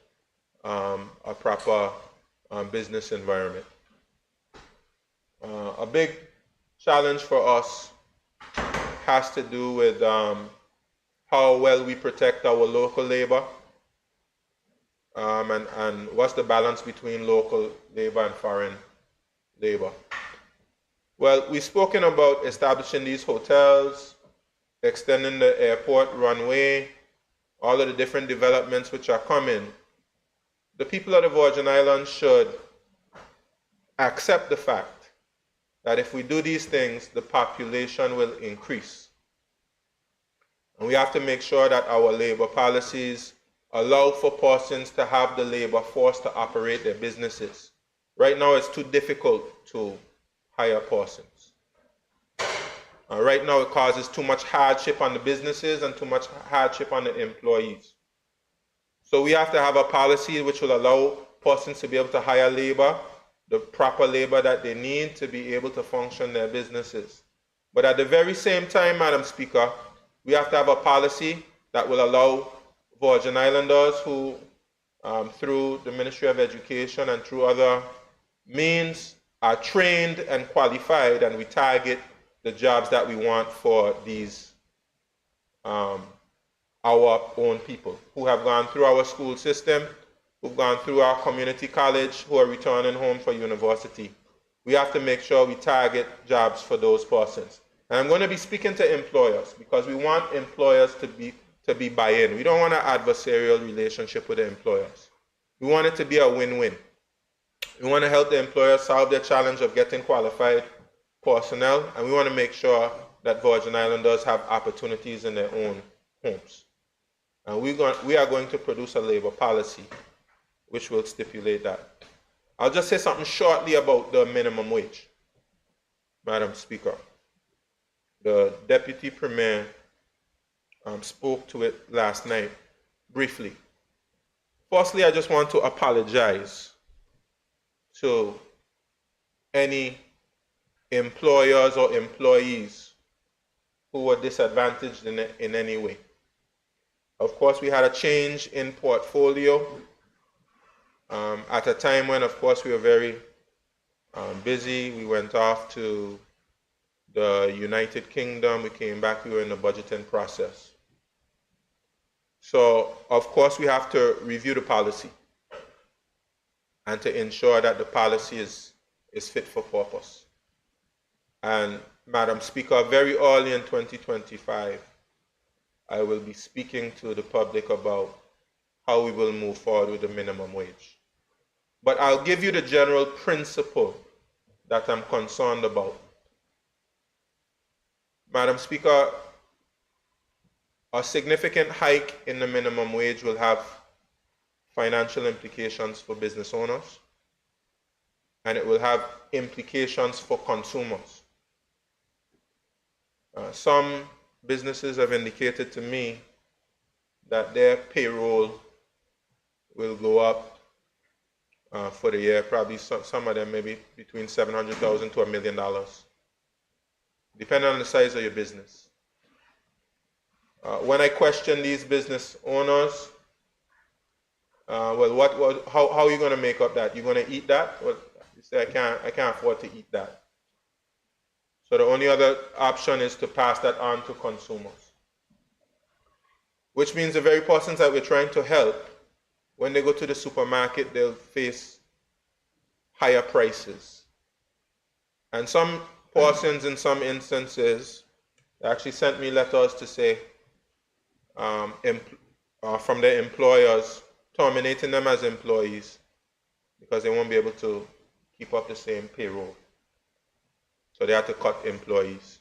a proper business environment. A big challenge for us has to do with how well we protect our local labor and what's the balance between local labor and foreign labor. Well, we've spoken about establishing these hotels, extending the airport runway, all of the different developments which are coming. The people of the Virgin Islands should accept the fact that if we do these things, the population will increase. And we have to make sure that our labor policies allow for persons to have the labor force to operate their businesses. Right now, it's too difficult to hire persons. Right now, it causes too much hardship on the businesses and too much hardship on the employees. So we have to have a policy which will allow persons to be able to hire labor, the proper labor that they need to be able to function their businesses. But at the very same time, Madam Speaker, we have to have a policy that will allow Virgin Islanders who, through the Ministry of Education and through other means, are trained and qualified, and we target the jobs that we want for these, our own people who have gone through our school system, who've gone through our community college, who are returning home for university. We have to make sure we target jobs for those persons. And I'm going to be speaking to employers because we want employers to be buy-in. We don't want an adversarial relationship with the employers. We want it to be a win-win. We want to help the employers solve their challenge of getting qualified personnel, and we want to make sure that Virgin Islanders have opportunities in their own homes. And we are going to produce a labor policy which will stipulate that. I'll just say something shortly about the minimum wage, Madam Speaker. The Deputy Premier spoke to it last night briefly. Firstly, I just want to apologize to any employers or employees who were disadvantaged in any way. Of course, we had a change in portfolio at a time when, of course, we were very busy. We went off to the United Kingdom. We came back. We were in the budgeting process. So, of course, we have to review the policy and to ensure that the policy is fit for purpose. And, Madam Speaker, very early in 2025, I will be speaking to the public about how we will move forward with the minimum wage. But I'll give you the general principle that I'm concerned about. Madam Speaker, a significant hike in the minimum wage will have financial implications for business owners, and it will have implications for consumers. Some businesses have indicated to me that their payroll will go up for the year, probably some of them maybe between $700,000 to $1 million, depending on the size of your business. When I question these business owners, well, how are you going to make up that? You're going to eat that? Well, you say, I can't afford to eat that. So the only other option is to pass that on to consumers, which means the very persons that we're trying to help, when they go to the supermarket, they'll face higher prices. And some persons, in some instances, actually sent me letters to say, from their employers, terminating them as employees because they won't be able to keep up the same payroll. So they had to cut employees.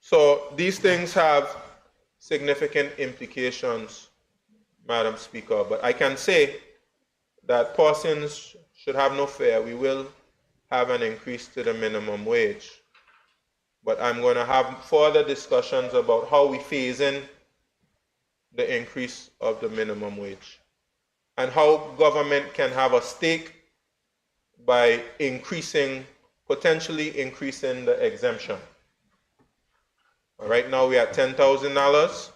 So these things have significant implications, Madam Speaker, but I can say that persons should have no fear. We will have an increase to the minimum wage. But I'm going to have further discussions about how we phase in the increase of the minimum wage and how government can have a stake by potentially increasing the exemption. Right now we're at $10,000.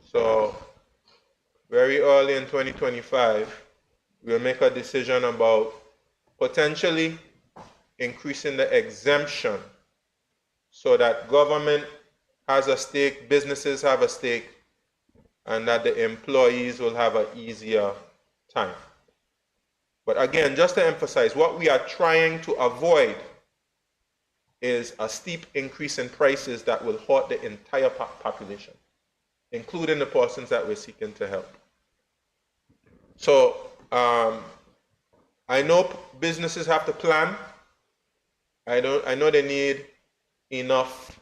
So very early in 2025, we'll make a decision about potentially increasing the exemption so that government has a stake, businesses have a stake, and that the employees will have an easier time. But again, just to emphasize, what we are trying to avoid is a steep increase in prices that will hurt the entire population, including the persons that we're seeking to help. So I know businesses have to plan. I know they need enough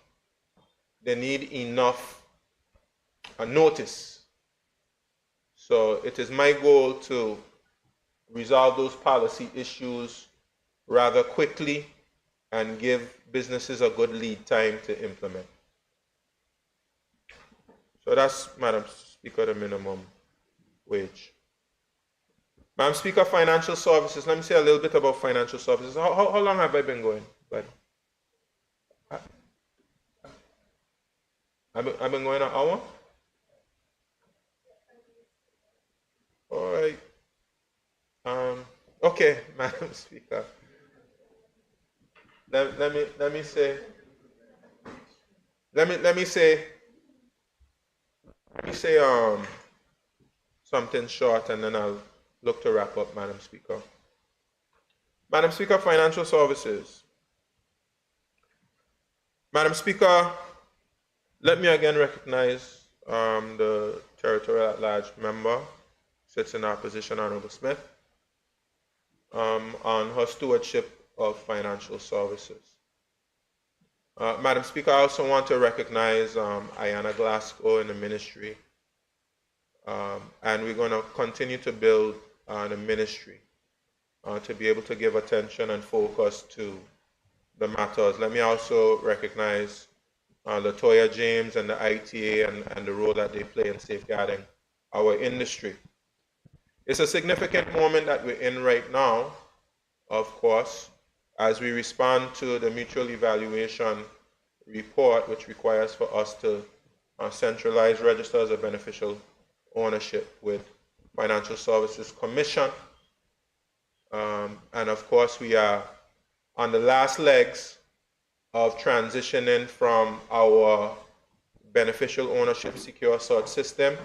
notice. So it is my goal to resolve those policy issues rather quickly and give businesses a good lead time to implement. So that's, Madam Speaker, the minimum wage. Madam Speaker, financial services. Let me say a little bit about financial services. How long have I been going? I've been going an hour? All right. Okay, Madam Speaker. Let me say something short, and then I'll look to wrap up, Madam Speaker. Madam Speaker, financial services. Madam Speaker, let me again recognize the territorial at-large member, sits in opposition, Honorable Smith, on her stewardship of financial services. Madam Speaker, I also want to recognize Ayanna Glasgow in the ministry, and we're going to continue to build the ministry to be able to give attention and focus to the matters. Let me also recognize Latoya James and the ITA and the role that they play in safeguarding our industry. It's a significant moment that we're in right now, of course, as we respond to the mutual evaluation report, which requires for us to centralize registers of beneficial ownership with Financial Services Commission. And of course, we are on the last legs of transitioning from our beneficial ownership secure sort system,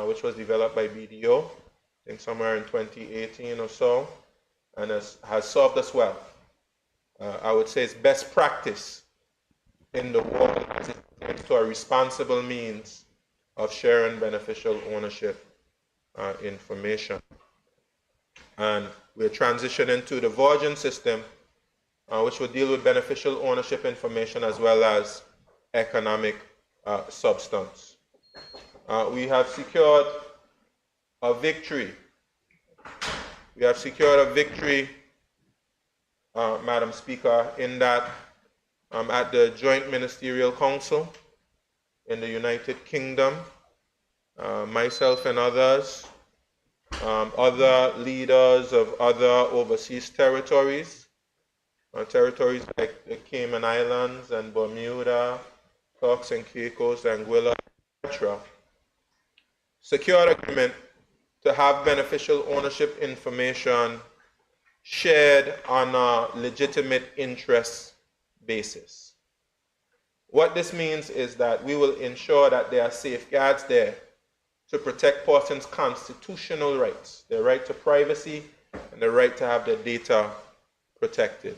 which was developed by BDO, I think somewhere in 2018 or so, and has served us well. I would say it's best practice in the world as it relates to a responsible means of sharing beneficial ownership information. And we're transitioning to the Virgin system, which will deal with beneficial ownership information as well as economic substance. We have secured a victory. We have secured a victory, Madam Speaker, in that at the Joint Ministerial Council in the United Kingdom, myself and others, other leaders of other overseas territories, territories like the Cayman Islands and Bermuda, Turks and Caicos, Anguilla, etc., secured agreement to have beneficial ownership information shared on a legitimate interest basis. What this means is that we will ensure that there are safeguards there to protect persons' constitutional rights, their right to privacy and the right to have their data protected.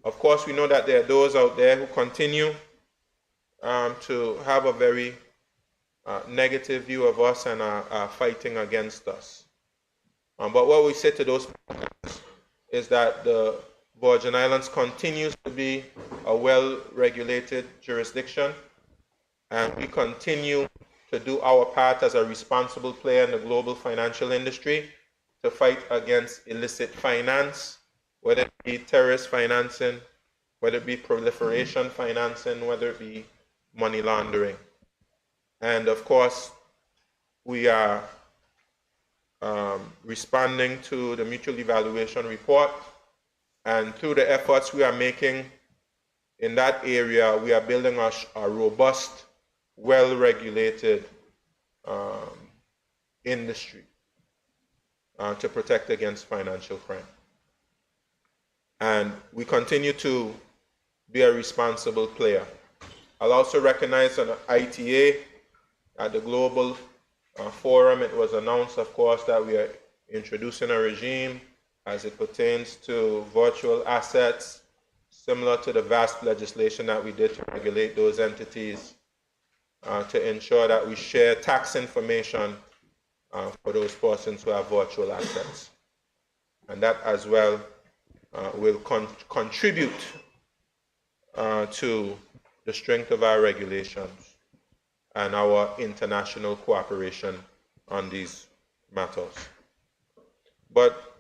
Of course, we know that there are those out there who continue to have a very negative view of us and are fighting against us. But what we say to those is that the Virgin Islands continues to be a well-regulated jurisdiction, and we continue to do our part as a responsible player in the global financial industry to fight against illicit finance, whether it be terrorist financing, whether it be proliferation financing, whether it be money laundering. And of course, we are responding to the mutual evaluation report, and through the efforts we are making in that area, we are building a robust, well-regulated industry to protect against financial crime. And we continue to be a responsible player. I'll also recognize an ITA at the global forum. It was announced, of course, that we are introducing a regime as it pertains to virtual assets, similar to the vast legislation that we did to regulate those entities, to ensure that we share tax information for those persons who have virtual assets. And that as well will contribute to the strength of our regulations and our international cooperation on these matters. But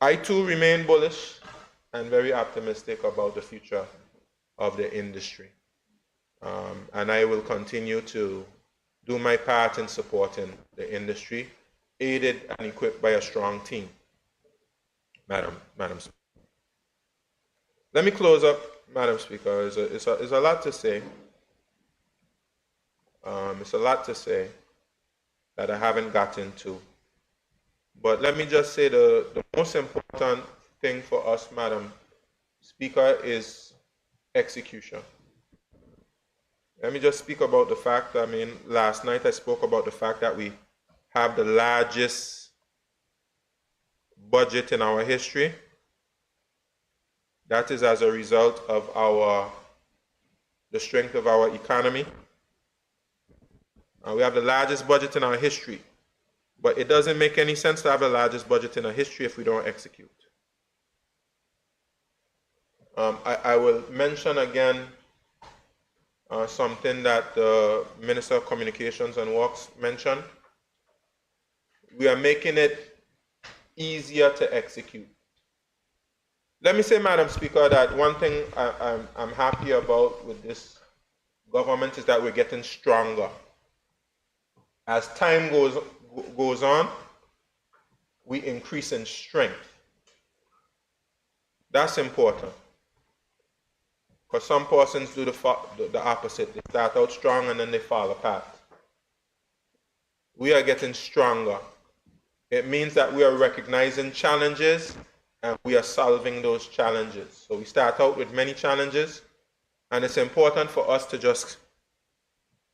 I too remain bullish and very optimistic about the future of the industry. And I will continue to do my part in supporting the industry, aided and equipped by a strong team. Madam Speaker. Let me close up, Madam Speaker. It's a lot to say. It's a lot to say that I haven't gotten to. But let me just say the most important thing for us, Madam Speaker, is execution. Let me just speak about the fact, last night I spoke about the fact that we have the largest budget in our history. That is as a result of the strength of our economy. We have the largest budget in our history, but it doesn't make any sense to have the largest budget in our history if we don't execute. I will mention again something that the Minister of Communications and Works mentioned. We are making it easier to execute. Let me say, Madam Speaker, that one thing I'm happy about with this government is that we're getting stronger. As time goes on, we increase in strength. That's important. Because some persons do the opposite. They start out strong and then they fall apart. We are getting stronger. It means that we are recognizing challenges and we are solving those challenges. So we start out with many challenges, and it's important for us to just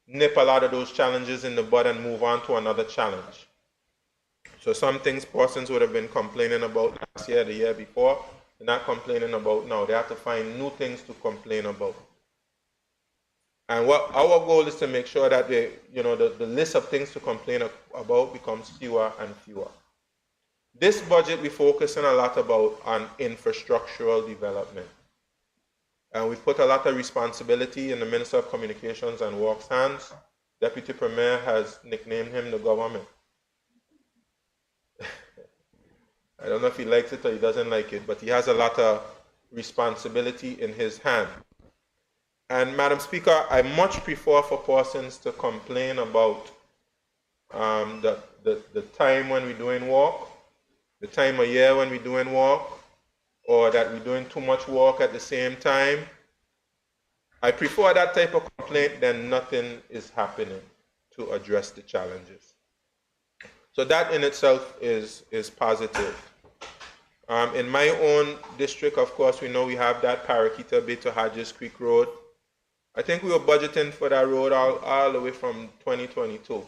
nip a lot of those challenges in the bud and move on to another challenge. So some things persons would have been complaining about last year, the year before, they're not complaining about now. They have to find new things to complain about. And what our goal is to make sure that the list of things to complain about becomes fewer and fewer. This budget we're focusing a lot on infrastructural development. And we've put a lot of responsibility in the Minister of Communications and Works' hands. Deputy Premier has nicknamed him the government. I don't know if he likes it or he doesn't like it, but he has a lot of responsibility in his hand. And Madam Speaker, I much prefer for persons to complain about the time when we're doing work, the time of year when we're doing work, or that we're doing too much work at the same time. I prefer that type of complaint than nothing is happening to address the challenges. So that in itself is positive. In my own district, of course, we know we have that Paraquita Bay to Hodges Creek Road. I think we were budgeting for that road all the way from 2022.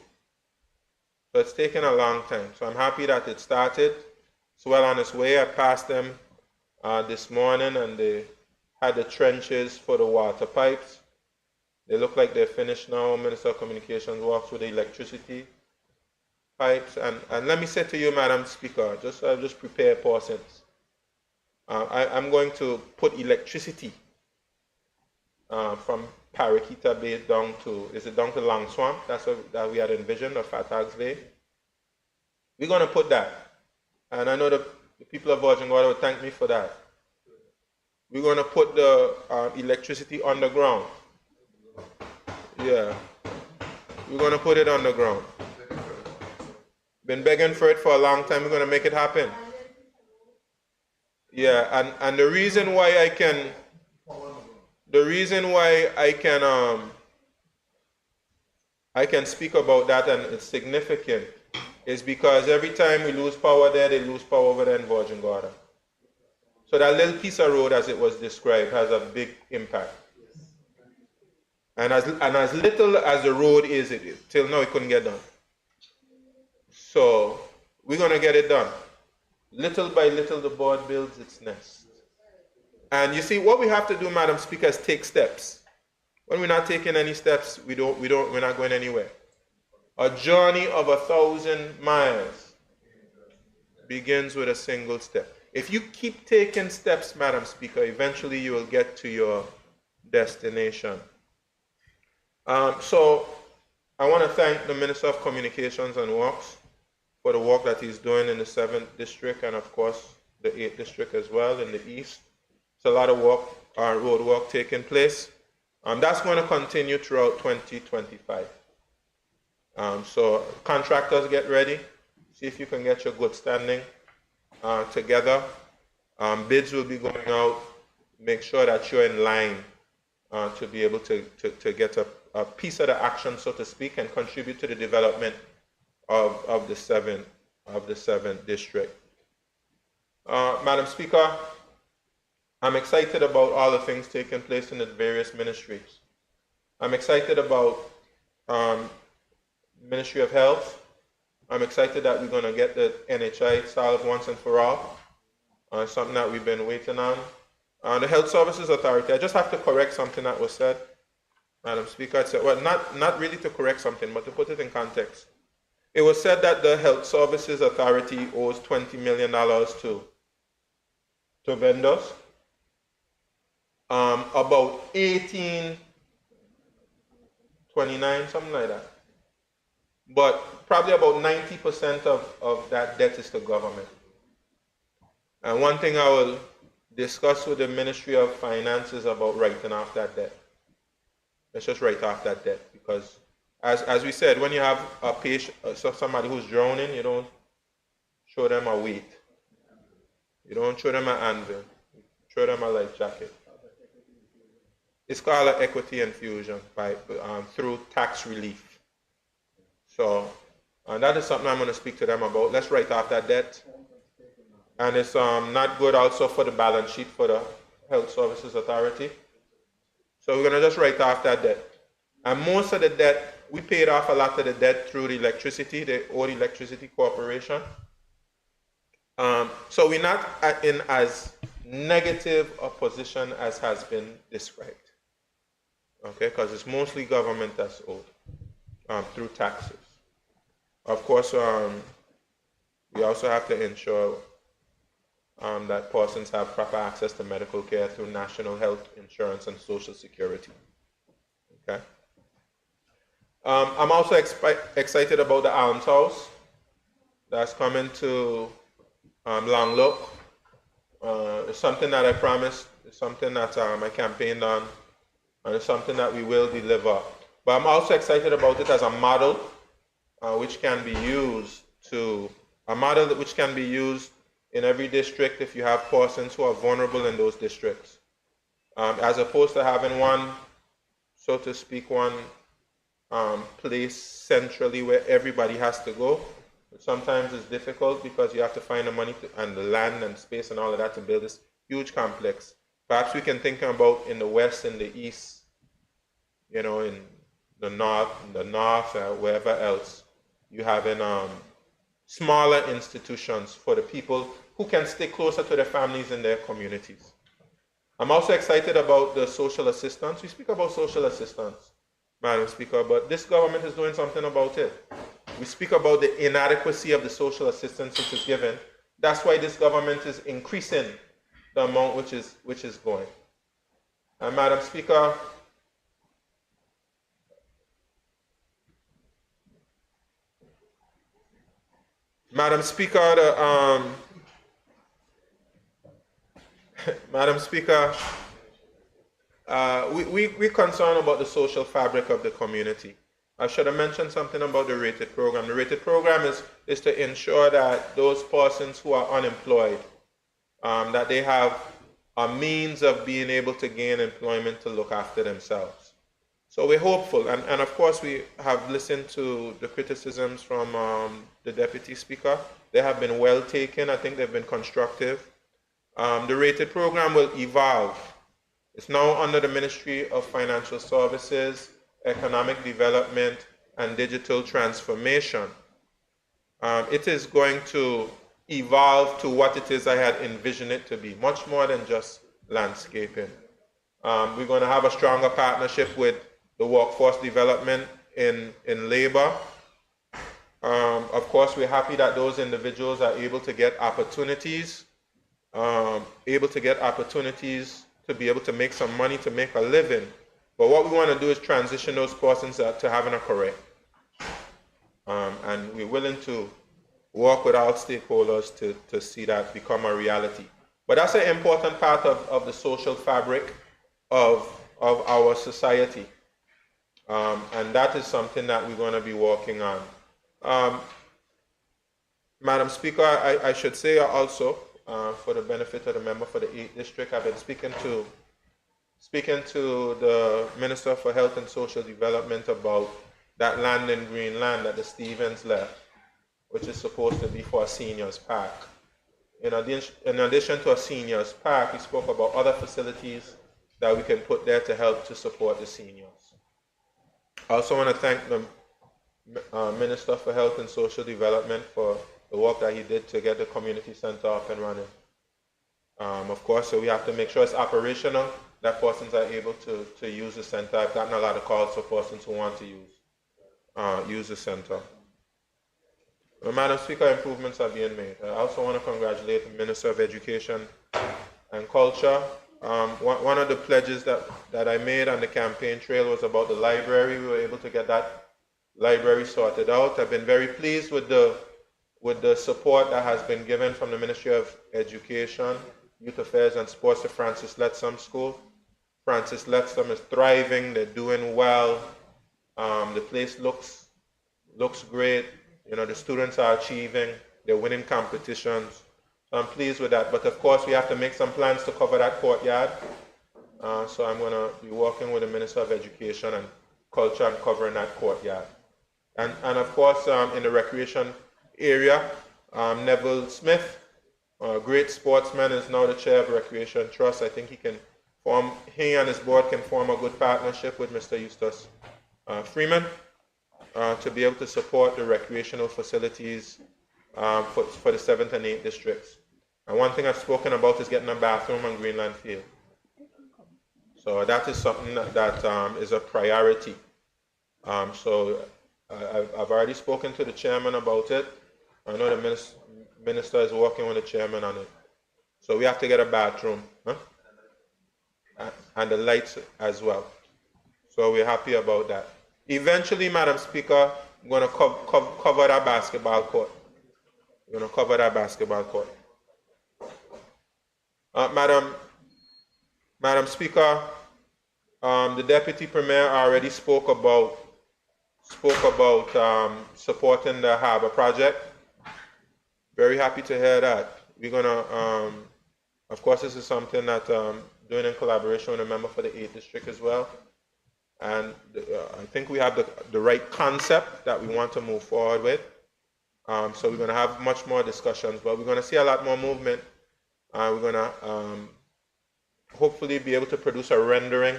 So it's taken a long time. So I'm happy that it started. It's well on its way. I passed them this morning and they had the trenches for the water pipes. They look like they're finished now. Minister of Communications works with the electricity pipes. And let me say to you, Madam Speaker, just prepare persons. I'm going to put electricity from Paraquita Bay down to, is it down to Long Swamp? That's what that we had envisioned, of Fatags Bay. We're going to put that. And I know the people of Virgin Gorda will thank me for that. We're going to put the electricity underground. Yeah. We're going to put it underground. Been begging for it for a long time. We're going to make it happen. Yeah, and the reason why I can speak about that, and it's significant, is because every time we lose power there, they lose power over there in Virgin Gorda. So that little piece of road, as it was described, has a big impact. And as little as the road is, till now it couldn't get done. So we're going to get it done. Little by little, the board builds its nest. And you see, what we have to do, Madam Speaker, is take steps. When we're not taking any steps, we're not going anywhere. A journey of 1,000 miles begins with a single step. If you keep taking steps, Madam Speaker, eventually you will get to your destination. So I want to thank the Minister of Communications and Works for the work that he's doing in the 7th District and, of course, the 8th District as well in the East. It's a lot of work, road work taking place. That's going to continue throughout 2025. So contractors, get ready. See if you can get your good standing together. Bids will be going out. Make sure that you're in line to be able to get a piece of the action, so to speak, and contribute to the development of the 7th District. Madam Speaker, I'm excited about all the things taking place in the various ministries. I'm excited about Ministry of Health. I'm excited that we're going to get the NHI solved once and for all. Something that we've been waiting on. The Health Services Authority, I just have to correct something that was said, Madam Speaker. It said, well, not really to correct something, but to put it in context. It was said that the Health Services Authority owes $20 million to vendors. About 1829, something like that. But probably about 90% of that debt is to government. And one thing I will discuss with the Ministry of Finance is about writing off that debt. Let's just write off that debt, because as we said, when you have a patient, somebody who's drowning, you don't show them a weight. You don't show them an anvil. You show them a life jacket. It's called an equity infusion through tax relief. So that is something I'm going to speak to them about. Let's write off that debt. And it's not good also for the balance sheet for the Health Services Authority. So we're going to just write off that debt. And most of the debt, we paid off a lot of the debt through the electricity, the old electricity corporation. So we're not in as negative a position as has been described. Okay, because it's mostly government that's owed through taxes. Of course, we also have to ensure that persons have proper access to medical care through national health insurance and social security. Okay. I'm also excited about the almshouse that's coming to Long Look. It's something that I promised. It's something that I campaigned on, and it's something that we will deliver. But I'm also excited about it as a model, which can be used in every district if you have persons who are vulnerable in those districts, as opposed to having one, so to speak, one place centrally where everybody has to go. Sometimes it's difficult because you have to find the money and the land and space and all of that to build this huge complex. Perhaps we can think about in the west, in the east, in the north, wherever else, you have in smaller institutions for the people who can stay closer to their families and their communities. I'm also excited about the social assistance. We speak about social assistance, Madam Speaker, but this government is doing something about it. We speak about the inadequacy of the social assistance which is given. That's why this government is increasing the amount which is going. And Madam Speaker, Madam Speaker, Madam Speaker, we're concerned about the social fabric of the community. I should have mentioned something about the rated program. The rated program is to ensure that those persons who are unemployed, that they have a means of being able to gain employment to look after themselves. So we're hopeful, and of course we have listened to the criticisms from the Deputy Speaker. They have been well taken. I think they've been constructive. The rated program will evolve. It's now under the Ministry of Financial Services, Economic Development, and Digital Transformation. It is going to evolve to what it is I had envisioned it to be, much more than just landscaping. We're going to have a stronger partnership with the workforce development in labor. Of course, we're happy that those individuals are able to get opportunities, to be able to make some money, to make a living. But what we want to do is transition those persons to having a career. And we're willing to work with all stakeholders to see that become a reality. But that's an important part of the social fabric of our society. And that is something that we're going to be working on. Madam Speaker, I should say also, for the benefit of the member for the 8th District, I've been speaking to the Minister for Health and Social Development about that land in Greenland that the Stevens left, which is supposed to be for a seniors park. In addition to a seniors park, he spoke about other facilities that we can put there to help to support the seniors. I also want to thank the Minister for Health and Social Development for the work that he did to get the community center up and running. Of course, so we have to make sure it's operational, that persons are able to use the center. I've gotten a lot of calls for persons who want to use the center. Madam Speaker, improvements are being made. I also want to congratulate the Minister of Education and Culture. One of the pledges that I made on the campaign trail was about the library. We were able to get that library sorted out. I've been very pleased with the support that has been given from the Ministry of Education, Youth Affairs and Sports to Francis Lettsome School. Francis Lettsome is thriving, they're doing well. The place looks great. You know, the students are achieving, they're winning competitions. So I'm pleased with that. But of course, we have to make some plans to cover that courtyard. So I'm going to be working with the Minister of Education and Culture and covering that courtyard. And of course, in the recreation area, Neville Smith, a great sportsman, is now the chair of Recreation Trust. I think he and his board can form a good partnership with Mr. Eustace Freeman to be able to support the recreational facilities for the 7th and 8th districts. And one thing I've spoken about is getting a bathroom on Greenland Field. So that is something that is a priority. So I've already spoken to the chairman about it. I know the minister is working with the chairman on it. So we have to get a bathroom, and the lights as well. So we're happy about that. Eventually, Madam Speaker, I'm going to cover that basketball court. We're going to cover that basketball court. Madam Speaker, the Deputy Premier already spoke about supporting the Harbour project. Very happy to hear that. We're going to, of course, this is something that doing in collaboration with a member for the 8th District as well. And I think we have the right concept that we want to move forward with. So we're going to have much more discussions, but we're going to see a lot more movement. We're going to hopefully be able to produce a rendering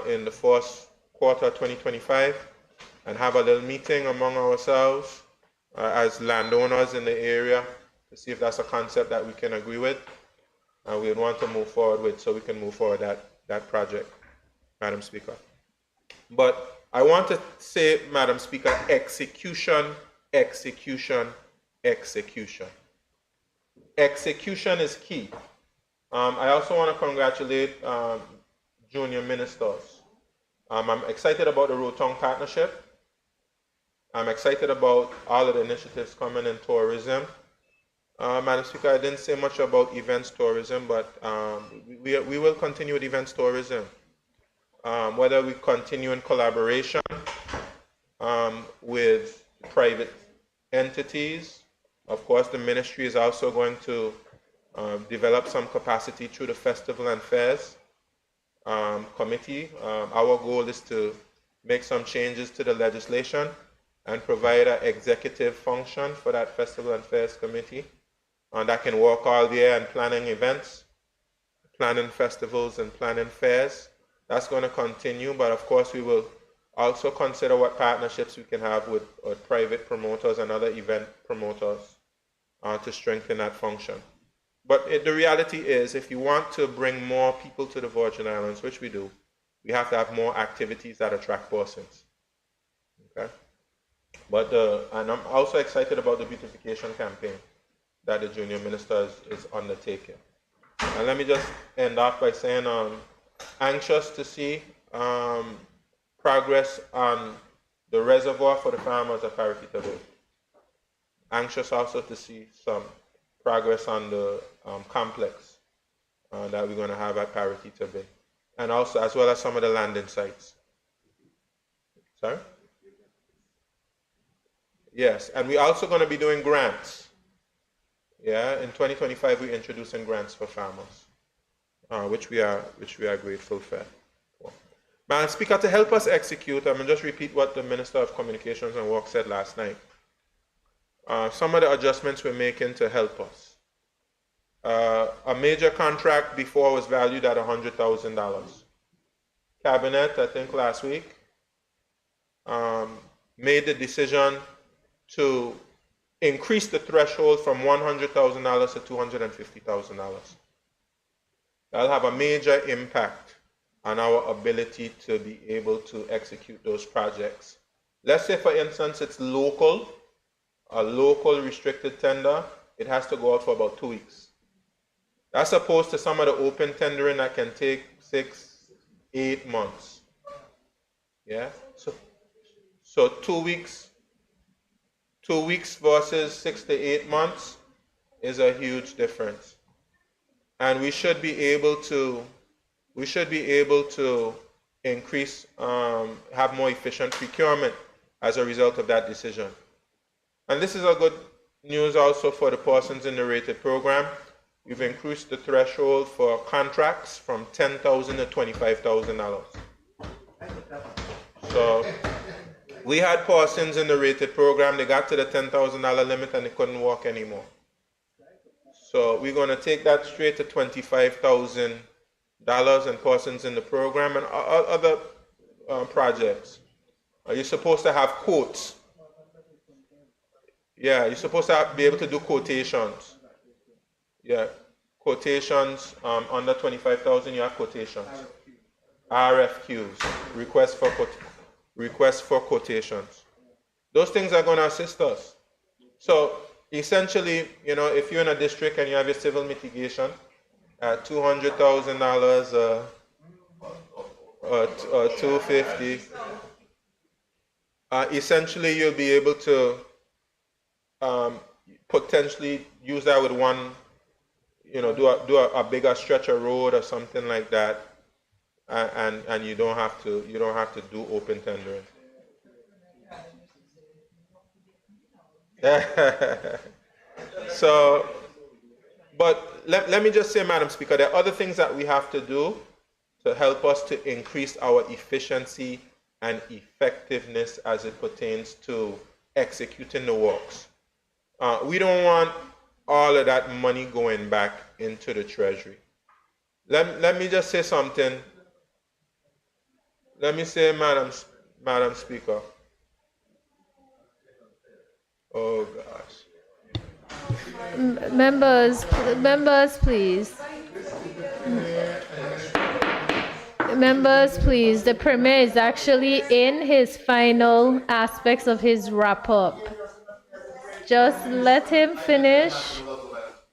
in the first quarter of 2025 and have a little meeting among ourselves as landowners in the area to see if that's a concept that we can agree with and we would want to move forward with, so we can move forward that project, Madam Speaker. But I want to say, Madam Speaker, execution, execution, execution. Execution is key. I also want to congratulate junior ministers. I'm excited about the Rotong partnership. I'm excited about all of the initiatives coming in tourism. Madam Speaker, I didn't say much about events tourism, but we will continue with events tourism. Whether we continue in collaboration with private entities. Of course, the ministry is also going to develop some capacity through the Festival and Fairs Committee. Our goal is to make some changes to the legislation and provide an executive function for that Festival and Fairs Committee that can work all year and planning events, planning festivals and planning fairs. That's going to continue, but of course we will also consider what partnerships we can have with private promoters and other event promoters to strengthen that function. But the reality is, if you want to bring more people to the Virgin Islands, which we do, we have to have more activities that attract persons. Okay? But and I'm also excited about the beautification campaign that the junior minister is undertaking. And let me just end off by saying anxious to see progress on the reservoir for the farmers at Parikita Bay. Anxious also to see some progress on the complex that we're going to have at Parikita Bay, and also as well as some of the landing sites. Sorry? Yes, and we're also going to be doing grants. Yeah, in 2025 we're introducing grants for farmers, which we are grateful for. Madam Speaker, to help us execute, I'm going to just repeat what the Minister of Communications and Work said last night. Some of the adjustments we're making to help us. A major contract before was valued at $100,000. Cabinet, I think last week, made the decision to increase the threshold from $100,000 to $250,000. That'll have a major impact on our ability to be able to execute those projects. Let's say, for instance, it's local, a local restricted tender, it has to go out for about 2 weeks. That's opposed to some of the open tendering that can take 6, 8 months. Yeah? So 2 weeks, 2 weeks versus 6 to 8 months is a huge difference. And we should be able to increase, have more efficient procurement as a result of that decision. And this is a good news also for the persons in the rated program. We've increased the threshold for contracts from $10,000 to $25,000. So we had persons in the rated program, they got to the $10,000 limit and they couldn't work anymore. So we're going to take that straight to $25,000 and persons in the program and other projects. You're supposed to have quotes. Yeah, you're supposed to be able to do quotations. Yeah, quotations under 25,000. You have quotations. RFQs, requests for quotations. Those things are going to assist us. So essentially, you know, if you're in a district and you have your civil mitigation at $200,000 or $250,000, essentially you'll be able to potentially use that with one, you know, do a bigger stretch of road or something like that, and you don't have to do open tendering. So, but let me just say, Madam Speaker, there are other things that we have to do to help us to increase our efficiency and effectiveness as it pertains to executing the works. We don't want all of that money going back into the Treasury. Let me just say something. Let me say, Madam Speaker. Oh gosh. Members, please. Members, please. The Premier is actually in his final aspects of his wrap-up. Just let him finish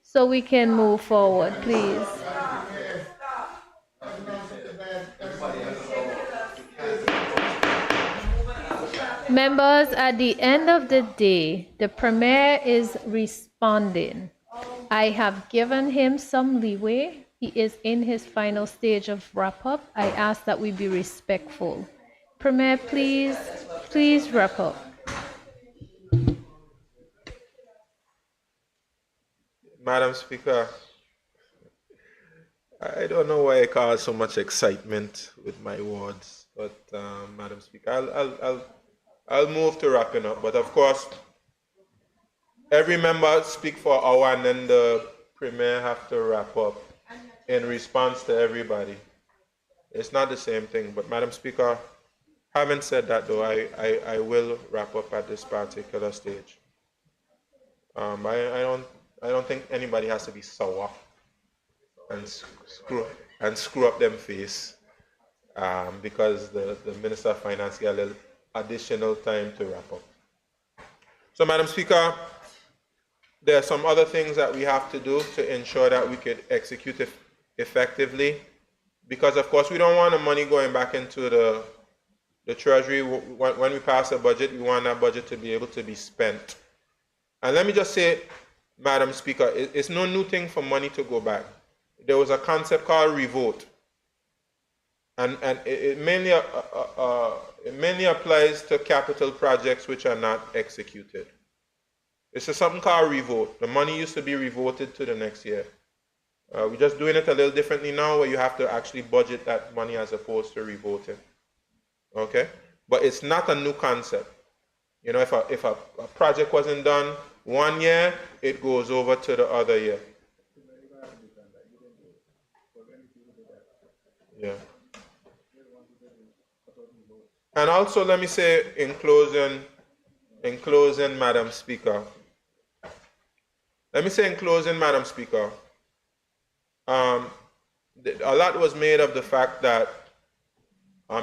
so we can move forward, please. Members, at the end of the day, the Premier is responding. I have given him some leeway. He is in his final stage of wrap up. I ask that we be respectful. Premier, please wrap up. Madam Speaker, I don't know why I cause so much excitement with my words, but Madam Speaker, I'll move to wrapping up. But of course, every member speak for an hour, and then the Premier have to wrap up in response to everybody. It's not the same thing. But Madam Speaker, having said that, though, I will wrap up at this particular stage. I don't think anybody has to be sour and screw up them face because the Minister of Finance get a little additional time to wrap up. So, Madam Speaker, there are some other things that we have to do to ensure that we could execute it effectively, because of course we don't want the money going back into the Treasury. When we pass a budget, we want that budget to be able to be spent. And let me just say, Madam Speaker, it's no new thing for money to go back. There was a concept called revote, and it mainly applies to capital projects which are not executed. It's something called revote. The money used to be revoted to the next year. We're just doing it a little differently now, where you have to actually budget that money as opposed to revoting. Okay, but it's not a new concept. You know, if a project wasn't done one year, it goes over to the other year. Yeah. And also, let me say in closing, Madam Speaker. A lot was made of the fact that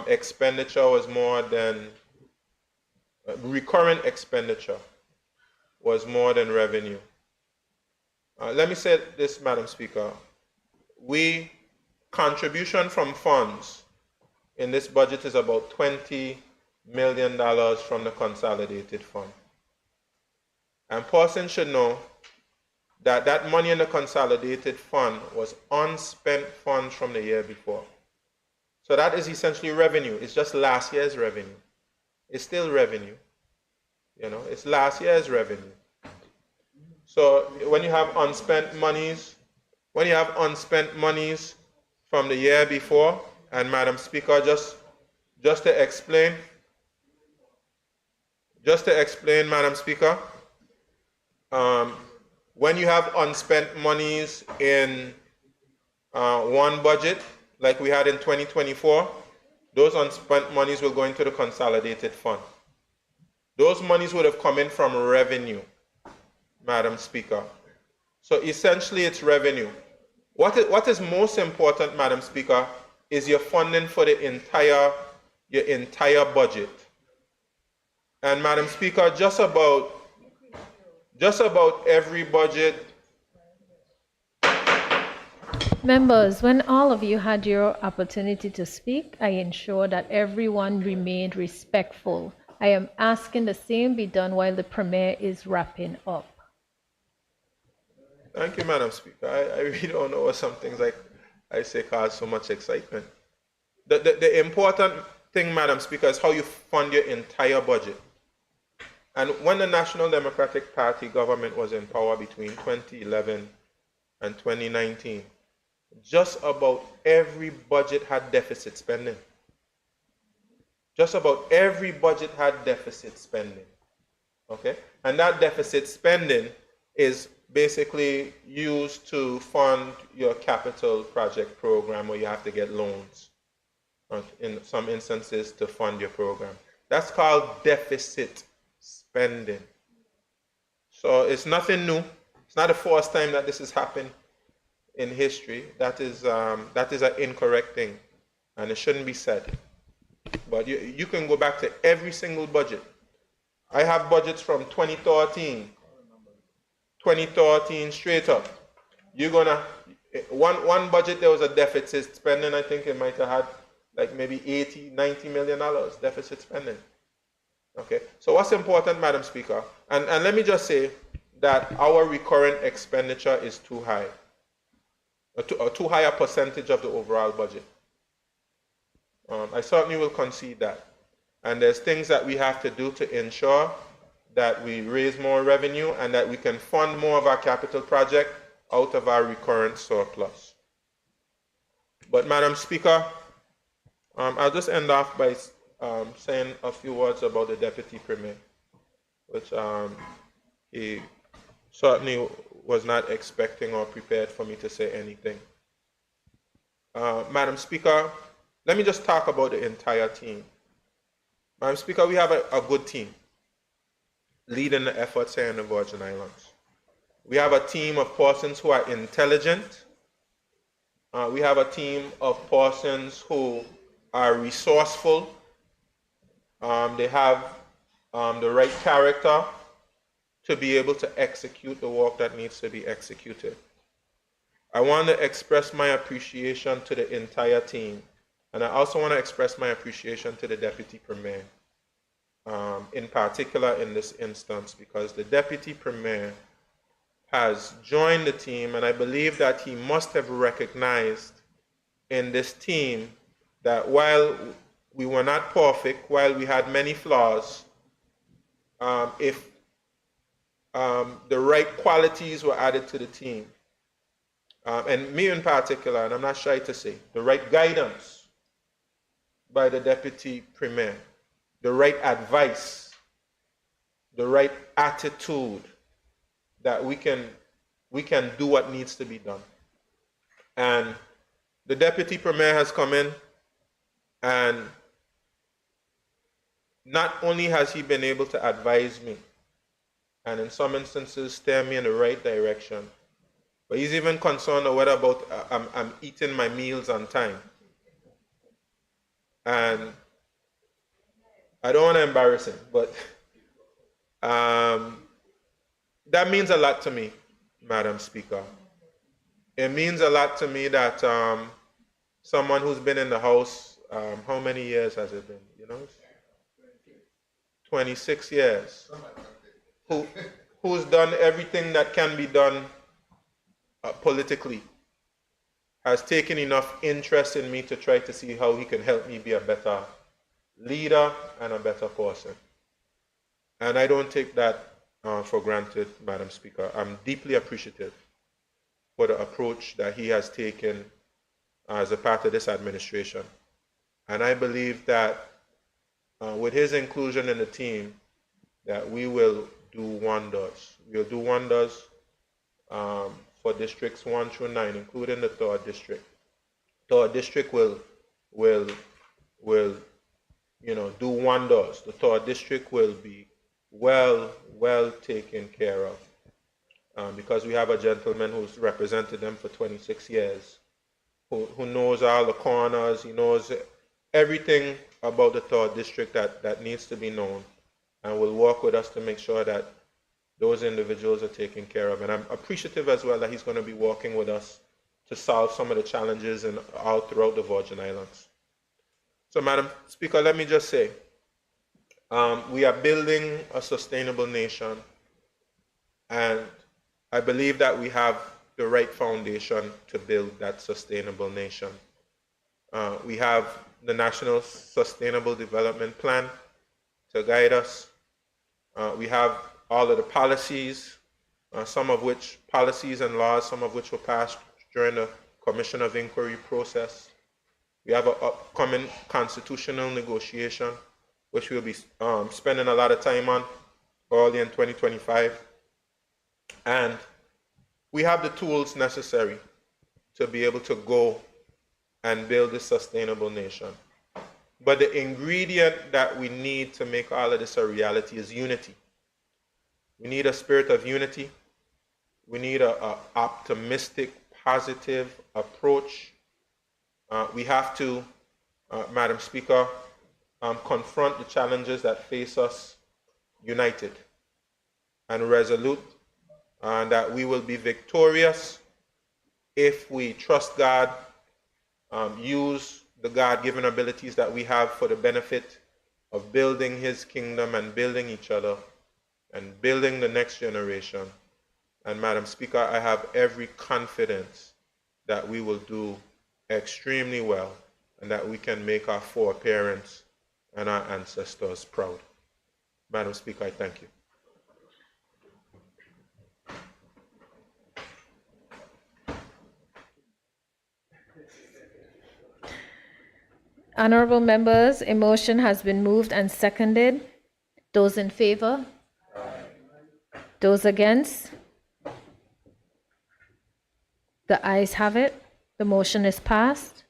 expenditure was more than recurrent expenditure was more than revenue. Let me say this, Madam Speaker. Contribution from funds in this budget is about $20 million from the consolidated fund. And person should know that that money in the consolidated fund was unspent funds from the year before. So that is essentially revenue. It's just last year's revenue. It's still revenue. You know, it's last year's revenue. So when you have unspent monies, from the year before, and Madam Speaker, just to explain, Madam Speaker, when you have unspent monies in one budget, like we had in 2024, those unspent monies will go into the consolidated fund. Those monies would have come in from revenue, Madam Speaker. So essentially it's revenue. What is most important, Madam Speaker, is your funding for your entire budget. And Madam Speaker, just about every budget. Members, when all of you had your opportunity to speak, I ensure that everyone remained respectful. I am asking the same be done while the Premier is wrapping up. Thank you, Madam Speaker. I really don't know what some things I say cause so much excitement. The important thing, Madam Speaker, is how you fund your entire budget. And when the National Democratic Party government was in power between 2011 and 2019, just about every budget had deficit spending. Just about every budget had deficit spending. Okay? And that deficit spending is basically used to fund your capital project program, where you have to get loans in some instances to fund your program. That's called deficit spending. So it's nothing new. It's not the first time that this has happened in history. That is an incorrect thing, and it shouldn't be said. But you can go back to every single budget. I have budgets from 2013 straight up. You're gonna one budget there was a deficit spending. I think it might have had like maybe $80-90 million deficit spending. Okay, so what's important, Madam Speaker, and let me just say that our recurrent expenditure is too high, a too high a percentage of the overall budget. I certainly will concede that. And there's things that we have to do to ensure that we raise more revenue and that we can fund more of our capital project out of our recurrent surplus. But Madam Speaker, I'll just end off by saying a few words about the Deputy Premier, which he certainly was not expecting or prepared for me to say anything. Madam Speaker, let me just talk about the entire team. Madam Speaker, we have a good team leading the efforts here in the Virgin Islands. We have a team of persons who are intelligent. We have a team of persons who are resourceful. They have the right character to be able to execute the work that needs to be executed. I want to express my appreciation to the entire team, and I also want to express my appreciation to the Deputy Premier, in particular in this instance, because the Deputy Premier has joined the team, and I believe that he must have recognized in this team that while we were not perfect, while we had many flaws, if the right qualities were added to the team, and me in particular, and I'm not shy to say, the right guidance by the Deputy Premier, the right advice, the right attitude, that we can do what needs to be done. And the Deputy Premier has come in, and not only has he been able to advise me, and in some instances steer me in the right direction, but he's even concerned whether about I'm eating my meals on time. And I don't want to embarrass him, but that means a lot to me, Madam Speaker. It means a lot to me that someone who's been in the House, how many years has it been? 26 years. Who's done everything that can be done politically, has taken enough interest in me to try to see how he can help me be a better leader and a better person. And I don't take that for granted, Madam Speaker. I'm deeply appreciative for the approach that he has taken as a part of this administration. And I believe that with his inclusion in the team, that we will do wonders. We'll do wonders for districts 1 through 9, including the 3rd district. 3rd district will do wonders. The 3rd district will be well taken care of, because we have a gentleman who's represented them for 26 years, who knows all the corners. He knows everything about the 3rd district that needs to be known, and will work with us to make sure that those individuals are taken care of. And I'm appreciative as well that he's going to be working with us to solve some of the challenges all throughout the Virgin Islands. So, Madam Speaker, let me just say, we are building a sustainable nation, and I believe that we have the right foundation to build that sustainable nation. We have the National Sustainable Development Plan to guide us. We have all of the policies, policies and laws, some of which were passed during the Commission of Inquiry process. We have an upcoming constitutional negotiation, which we'll be spending a lot of time on early in 2025. And we have the tools necessary to be able to go and build a sustainable nation. But the ingredient that we need to make all of this a reality is unity. We need a spirit of unity. We need an optimistic, positive approach. We have to, Madam Speaker, confront the challenges that face us united and resolute, and that we will be victorious if we trust God, use the God-given abilities that we have for the benefit of building his kingdom and building each other and building the next generation. And Madam Speaker, I have every confidence that we will do extremely well and that we can make our foreparents and our ancestors proud. Madam Speaker, I thank you. Honorable members, a motion has been moved and seconded. Those in favor? Those against? The ayes have it. The motion is passed.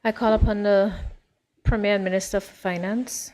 I call upon the Premier and Minister for Finance.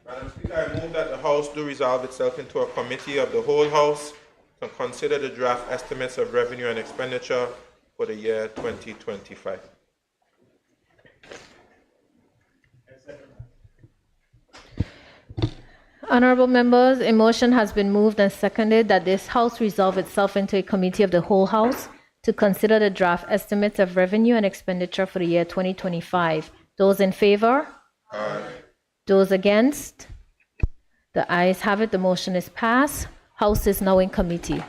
Madam Speaker, I move that the House do resolve itself into a committee of the whole House to consider the draft estimates of revenue and expenditure for the year 2025. Honorable members, a motion has been moved and seconded that this House resolve itself into a committee of the whole House to consider the draft estimates of revenue and expenditure for the year 2025. Those in favor? Aye. Those against? The ayes have it. The motion is passed. House is now in committee.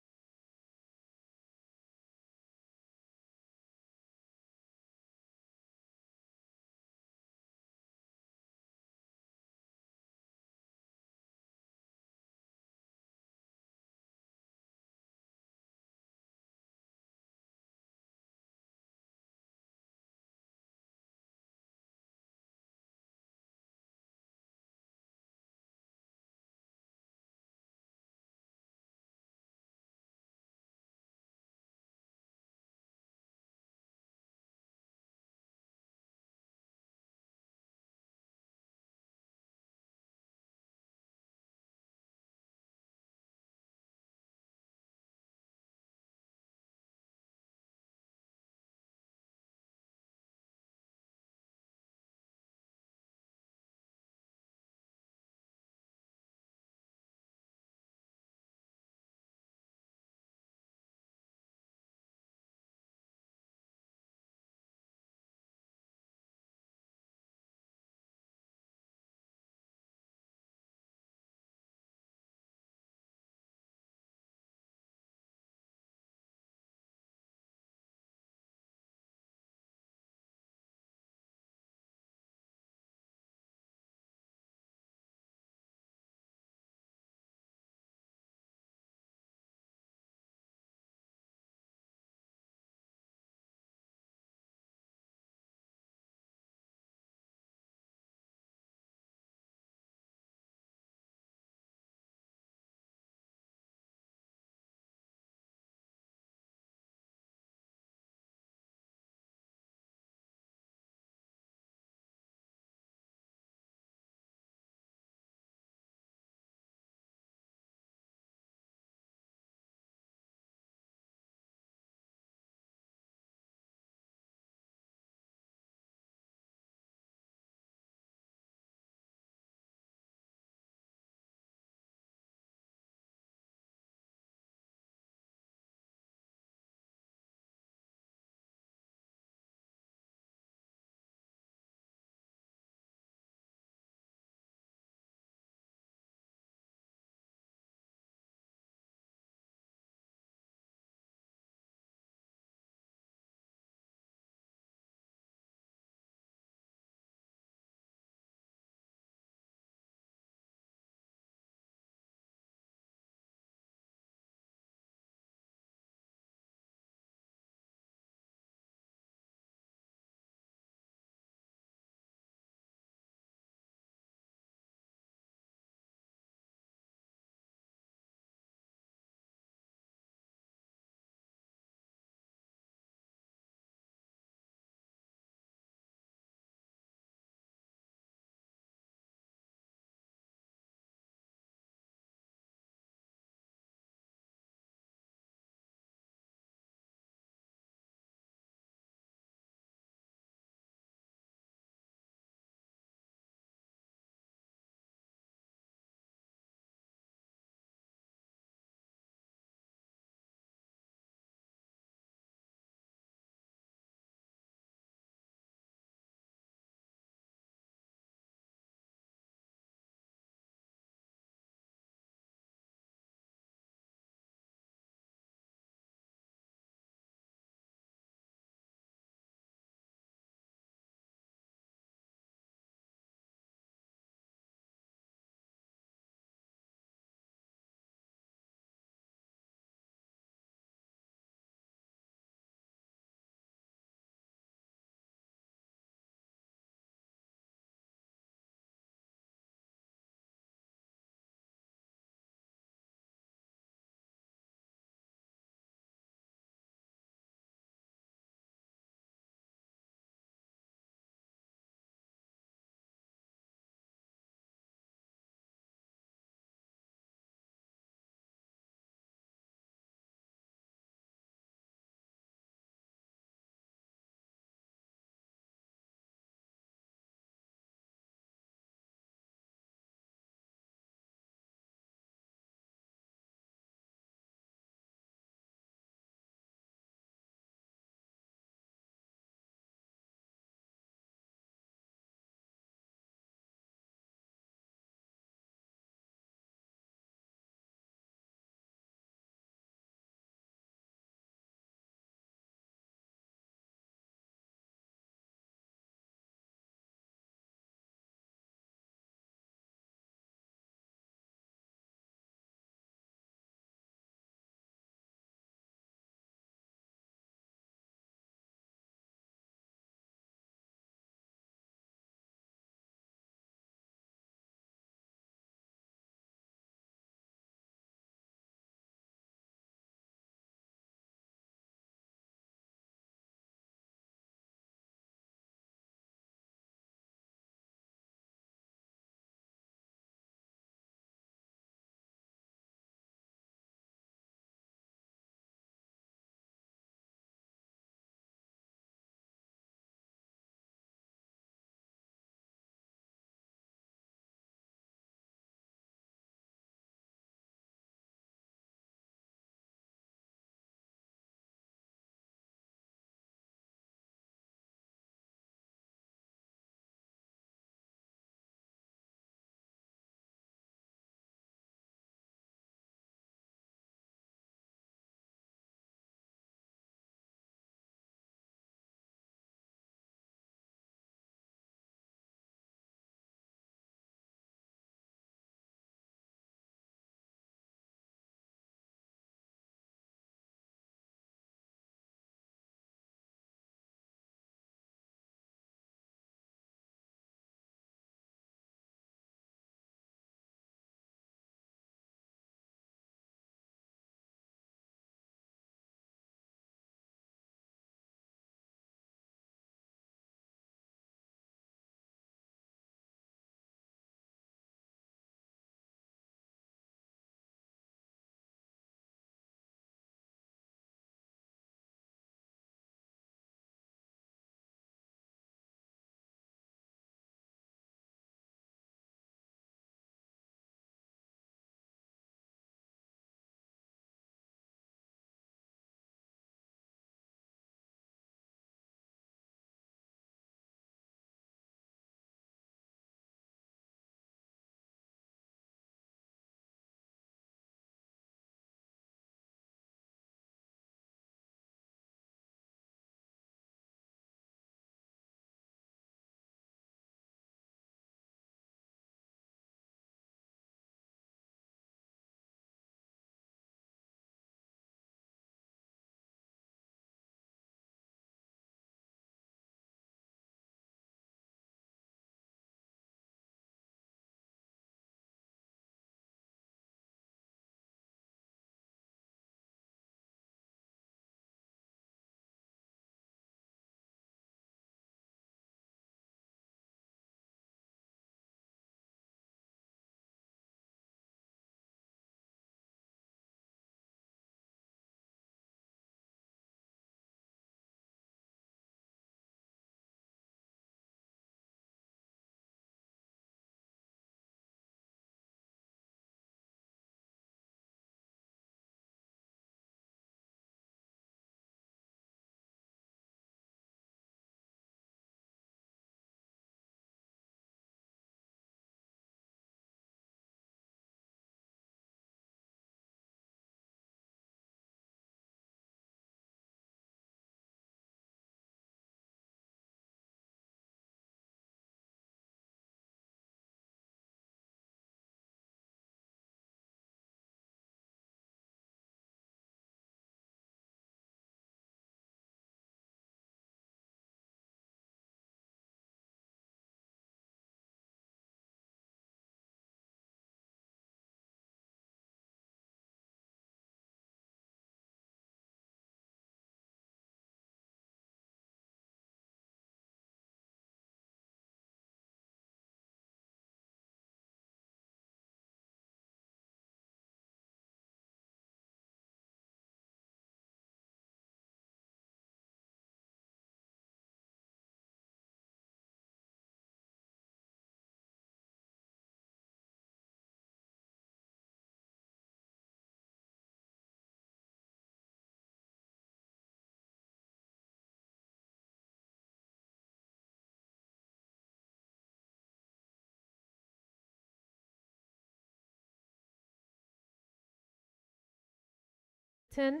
meeting.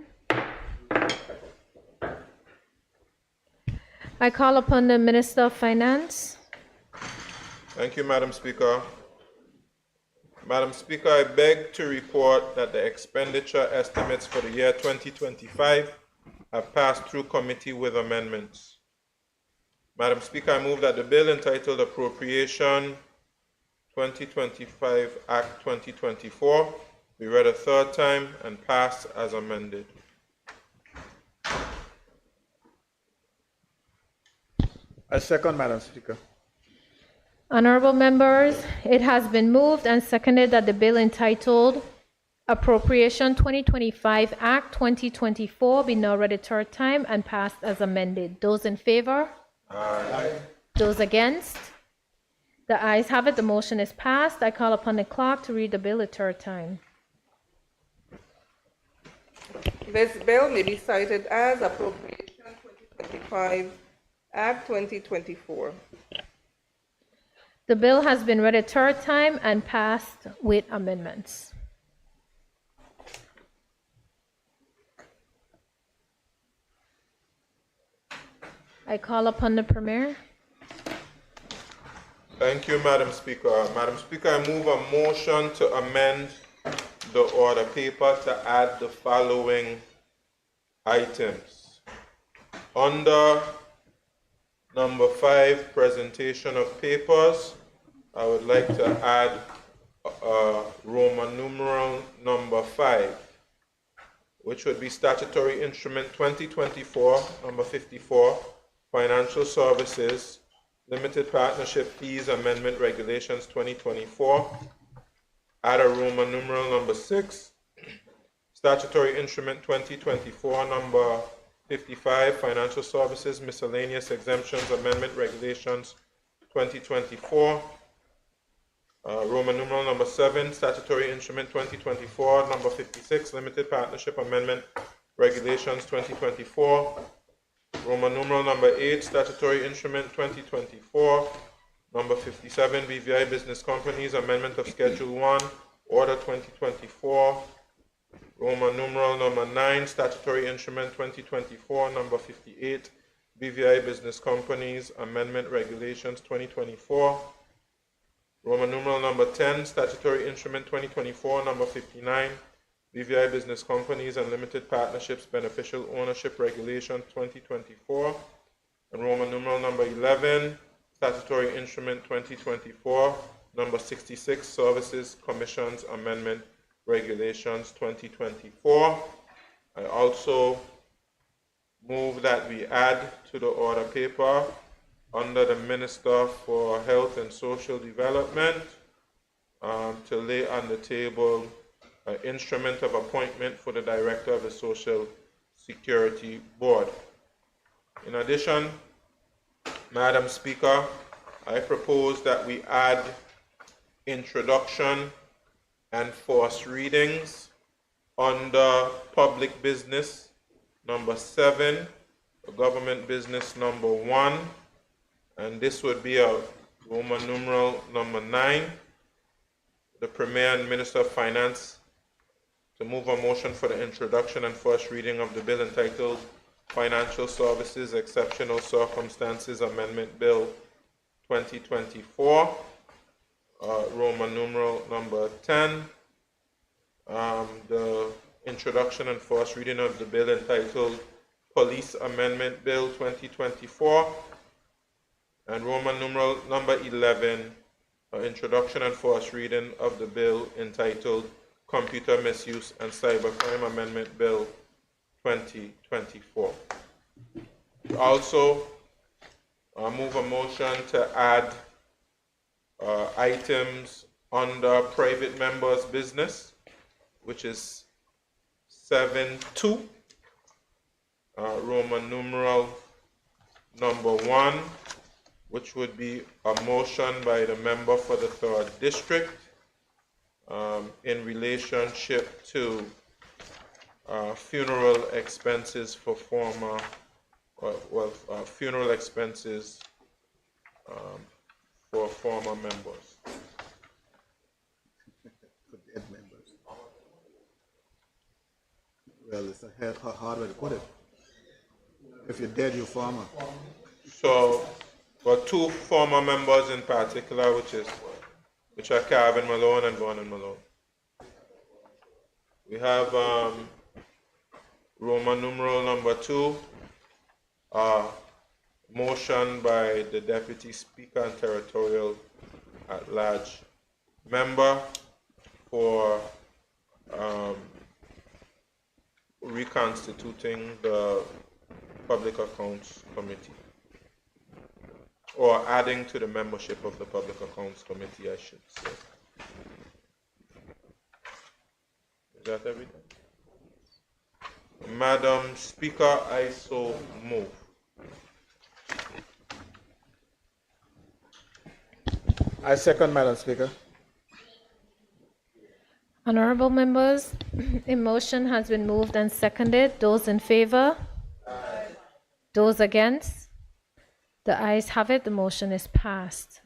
I call upon the Minister of Finance. Thank you, Madam Speaker. Madam Speaker, I beg to report that the expenditure estimates for the year 2025 have passed through committee with amendments. Madam Speaker, I move that the bill entitled Appropriation 2025 Act 2024 be read a third time and passed as amended. I second, Madam Speaker. Honorable members, it has been moved and seconded that the bill entitled Appropriation 2025 Act 2024 be now read a third time and passed as amended. Those in favor? Aye. Those against? The ayes have it. The motion is passed. I call upon the clerk to read the bill a third time. This bill may be cited as Appropriation 2025 Act 2024. The bill has been read a third time and passed with amendments. I call upon the Premier. Thank you, Madam Speaker. Madam Speaker, I move a motion to amend the order paper to add the following items. Under number 5, presentation of papers, I would like to add Roman numeral number 5, which would be Statutory Instrument 2024, number 54, Financial Services, Limited Partnership Fees Amendment Regulations 2024. Add a Roman numeral number 6, Statutory Instrument 2024, number 55, Financial Services Miscellaneous Exemptions Amendment Regulations 2024. Roman numeral number 7, Statutory Instrument 2024, number 56, Limited Partnership Amendment Regulations 2024. Roman numeral number 8, Statutory Instrument 2024, number 57, BVI Business Companies, Amendment of Schedule 1, Order 2024. Roman numeral number 9, Statutory Instrument 2024, number 58, BVI Business Companies, Amendment Regulations 2024. Roman numeral number 10, Statutory Instrument 2024, number 59, BVI Business Companies and Limited Partnerships Beneficial Ownership Regulations 2024. And Roman numeral number 11, Statutory Instrument 2024, number 66, Services Commissions Amendment Regulations 2024. I also move that we add to the order paper under the Minister for Health and Social Development to lay on the table an instrument of appointment for the Director of the Social Security Board. In addition, Madam Speaker, I propose that we add introduction and first readings under public business number 7, government business number 1, and this would be a Roman numeral number 9. The Premier and Minister of Finance to move a motion for the introduction and first reading of the bill entitled Financial Services Exceptional Circumstances Amendment Bill 2024, Roman numeral number 10. The introduction and first reading of the bill entitled Police Amendment Bill 2024, and Roman numeral number 11, introduction and first reading of the bill entitled Computer Misuse and Cybercrime Amendment Bill 2024. Also, move a motion to add items under private members' business, which is 7.2, Roman numeral number 1, which would be a motion by the member for the 3rd District in relationship to funeral expenses for former, funeral expenses for former members. For dead members. Well, it's a hard way to put it. If you're dead, you're farmer. So, but two former members in particular, which are Calvin Malone and Vernon Malone. We have Roman numeral number 2, motion by the Deputy Speaker and Territorial at Large member for reconstituting the Public Accounts Committee, or adding to the membership of the Public Accounts Committee, I should say. Is that everything? Madam Speaker, I so move. I second, Madam Speaker. Honorable members, a motion has been moved and seconded. Those in favor? Aye. Those against? The ayes have it. The motion is passed.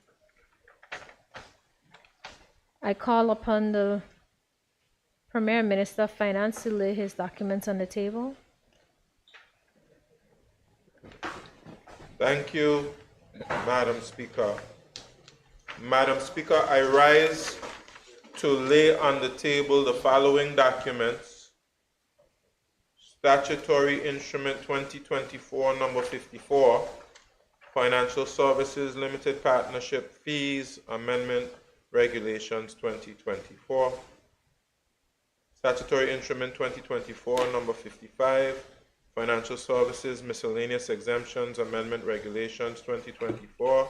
I call upon the Premier Minister of Finance to lay his documents on the table. Thank you, Madam Speaker. Madam Speaker, I rise to lay on the table the following documents: Statutory Instrument 2024 number 54, Financial Services Limited Partnership Fees Amendment Regulations 2024. Statutory Instrument 2024 number 55, Financial Services Miscellaneous Exemptions Amendment Regulations 2024.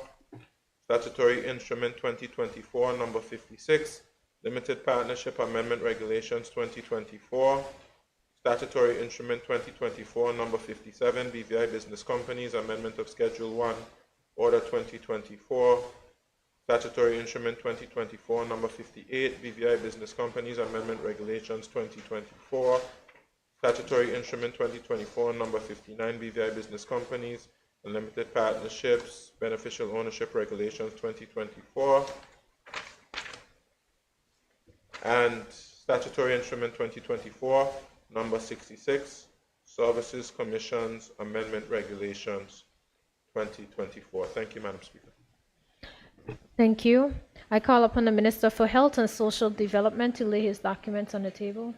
Statutory Instrument 2024 number 56, Limited Partnership Amendment Regulations 2024. Statutory Instrument 2024 number 57, BVI Business Companies Amendment of Schedule 1, Order 2024. Statutory Instrument 2024 number 58, BVI Business Companies Amendment Regulations 2024. Statutory Instrument 2024 number 59, BVI Business Companies and Limited Partnerships Beneficial Ownership Regulations 2024. And Statutory Instrument 2024 number 66, Services Commissions Amendment Regulations 2024. Thank you, Madam Speaker. Thank you. I call upon the Minister for Health and Social Development to lay his documents on the table.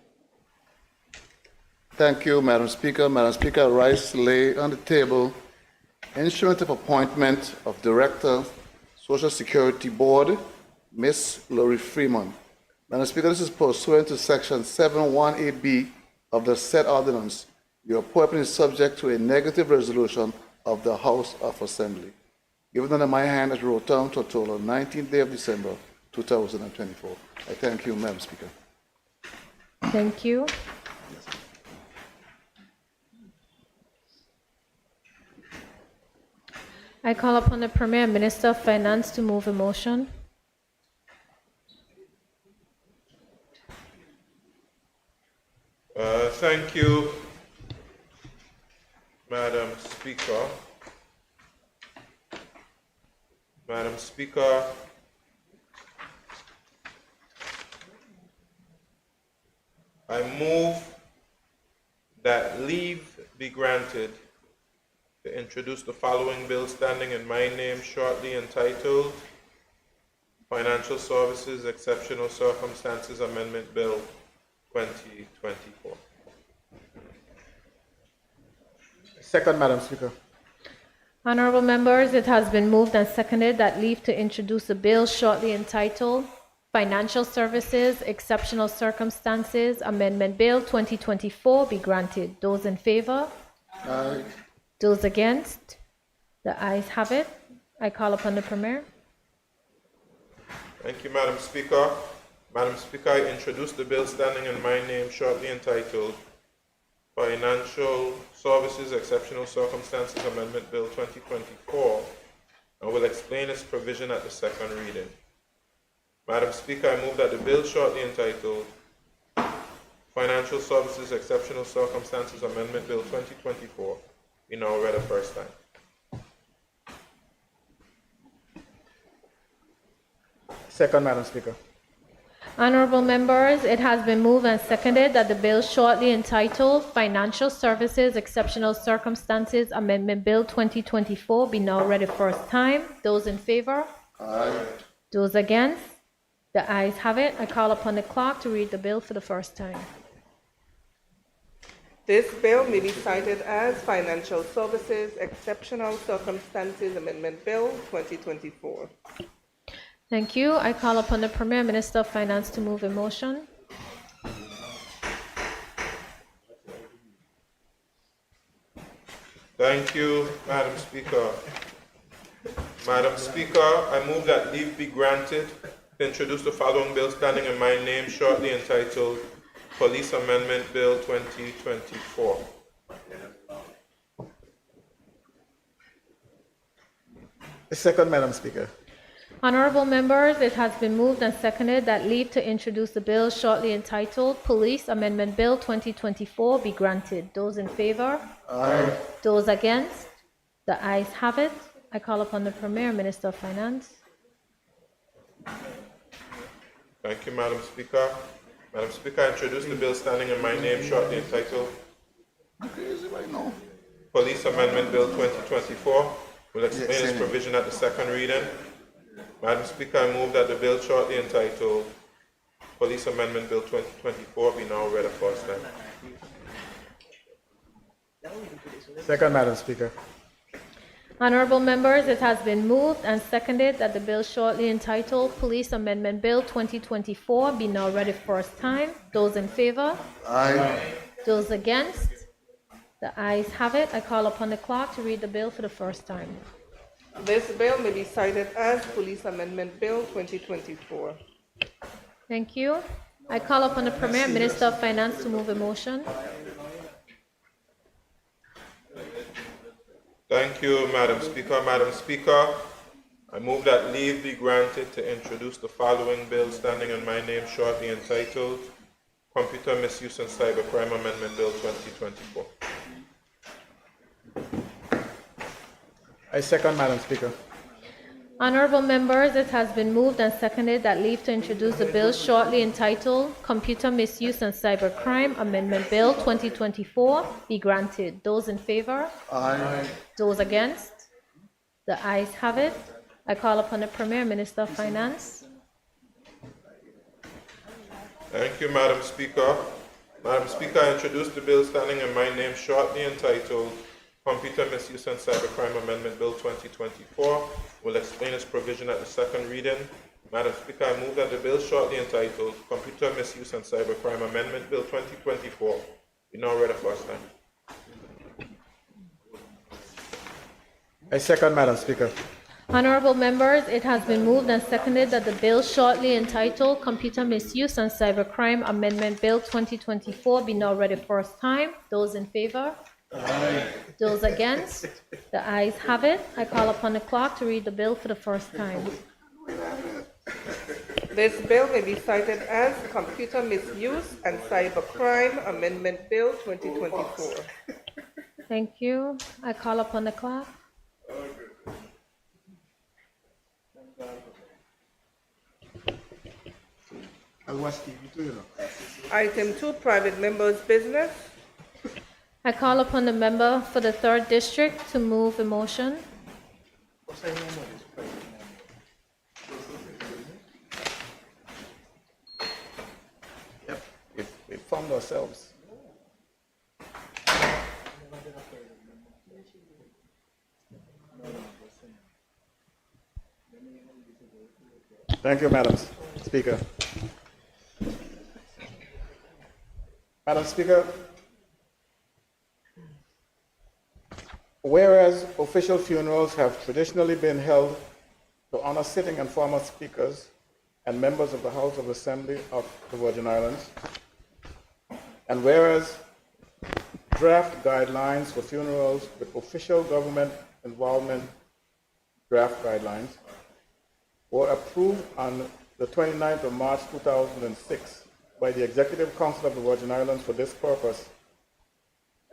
Thank you, Madam Speaker. Madam Speaker, I rise to lay on the table Instrument of Appointment of Director, Social Security Board, Ms. Lori Freeman. Madam Speaker, this is pursuant to Section 718B of the said ordinance. Your appointment is subject to a negative resolution of the House of Assembly. Given under my hand as wrote down to a total of 19th day of December 2024. I thank you, Madam Speaker. Thank you. I call upon the Premier Minister of Finance to move a motion. Thank you, Madam Speaker. Madam Speaker, I move that leave be granted to introduce the following bill standing in my name shortly, entitled Financial Services Exceptional Circumstances Amendment Bill 2024. Second, Madam Speaker. Honorable members, it has been moved and seconded that leave to introduce a bill shortly entitled Financial Services Exceptional Circumstances Amendment Bill 2024 be granted. Those in favor? Aye. Those against? The ayes have it. I call upon the Premier. Thank you, Madam Speaker. Madam Speaker, I introduce the bill standing in my name shortly entitled Financial Services Exceptional Circumstances Amendment Bill 2024 and will explain its provision at the second reading. Madam Speaker, I move that the bill shortly entitled Financial Services Exceptional Circumstances Amendment Bill 2024 be now read a first time. Second, Madam Speaker. Honorable members, it has been moved and seconded that the bill shortly entitled Financial Services Exceptional Circumstances Amendment Bill 2024 be now read a first time. Those in favor? Aye. Those against? The ayes have it. I call upon the clerk to read the bill for the first time. This bill may be cited as Financial Services Exceptional Circumstances Amendment Bill 2024. Thank you. I call upon the Premier Minister of Finance to move a motion. Thank you, Madam Speaker. Madam Speaker, I move that leave be granted to introduce the following bill standing in my name shortly entitled Police Amendment Bill 2024. A second, Madam Speaker. Honorable members, it has been moved and seconded that leave to introduce the bill shortly entitled Police Amendment Bill 2024 be granted. Those in favor? Aye. Those against? The ayes have it. I call upon the Premier Minister of Finance. Thank you, Madam Speaker. Madam Speaker, I introduce the bill standing in my name shortly entitled Crazy right now. Police Amendment Bill 2024. Will explain its provision at the second reading. Madam Speaker, I move that the bill shortly entitled Police Amendment Bill 2024 be now read a first time. Second, Madam Speaker. Honorable members, it has been moved and seconded that the bill shortly entitled Police Amendment Bill 2024 be now read a first time. Those in favor? Aye. Those against? The ayes have it. I call upon the clerk to read the bill for the first time. This bill may be cited as Police Amendment Bill 2024. Thank you. I call upon the Premier Minister of Finance to move a motion. Thank you, Madam Speaker. Madam Speaker, I move that leave be granted to introduce the following bill standing in my name shortly entitled Computer Misuse and Cybercrime Amendment Bill 2024. I second, Madam Speaker. Honorable members, it has been moved and seconded that leave to introduce the bill shortly entitled Computer Misuse and Cybercrime Amendment Bill 2024 be granted. Those in favor? Aye. Those against? The ayes have it. I call upon the Premier Minister of Finance. Thank you, Madam Speaker. Madam Speaker, I introduce the bill standing in my name shortly entitled Computer Misuse and Cybercrime Amendment Bill 2024. Will explain its provision at the second reading. Madam Speaker, I move that the bill shortly entitled Computer Misuse and Cybercrime Amendment Bill 2024 be now read a first time. I second, Madam Speaker. Honorable members, it has been moved and seconded that the bill shortly entitled Computer Misuse and Cybercrime Amendment Bill 2024 be now read a first time. Those in favor? Aye. Those against? The ayes have it. I call upon the clerk to read the bill for the first time. This bill may be cited as Computer Misuse and Cybercrime Amendment Bill 2024. Thank you. I call upon the clerk. Item 2, private members' business. I call upon the member for the 3rd District to move a motion. Yep, we found ourselves. Thank you, Madam Speaker. Madam Speaker, whereas official funerals have traditionally been held to honor sitting and former speakers and members of the House of Assembly of the Virgin Islands, and whereas draft guidelines for funerals with official government involvement draft guidelines were approved on the 29th of March 2006 by the Executive Council of the Virgin Islands for this purpose,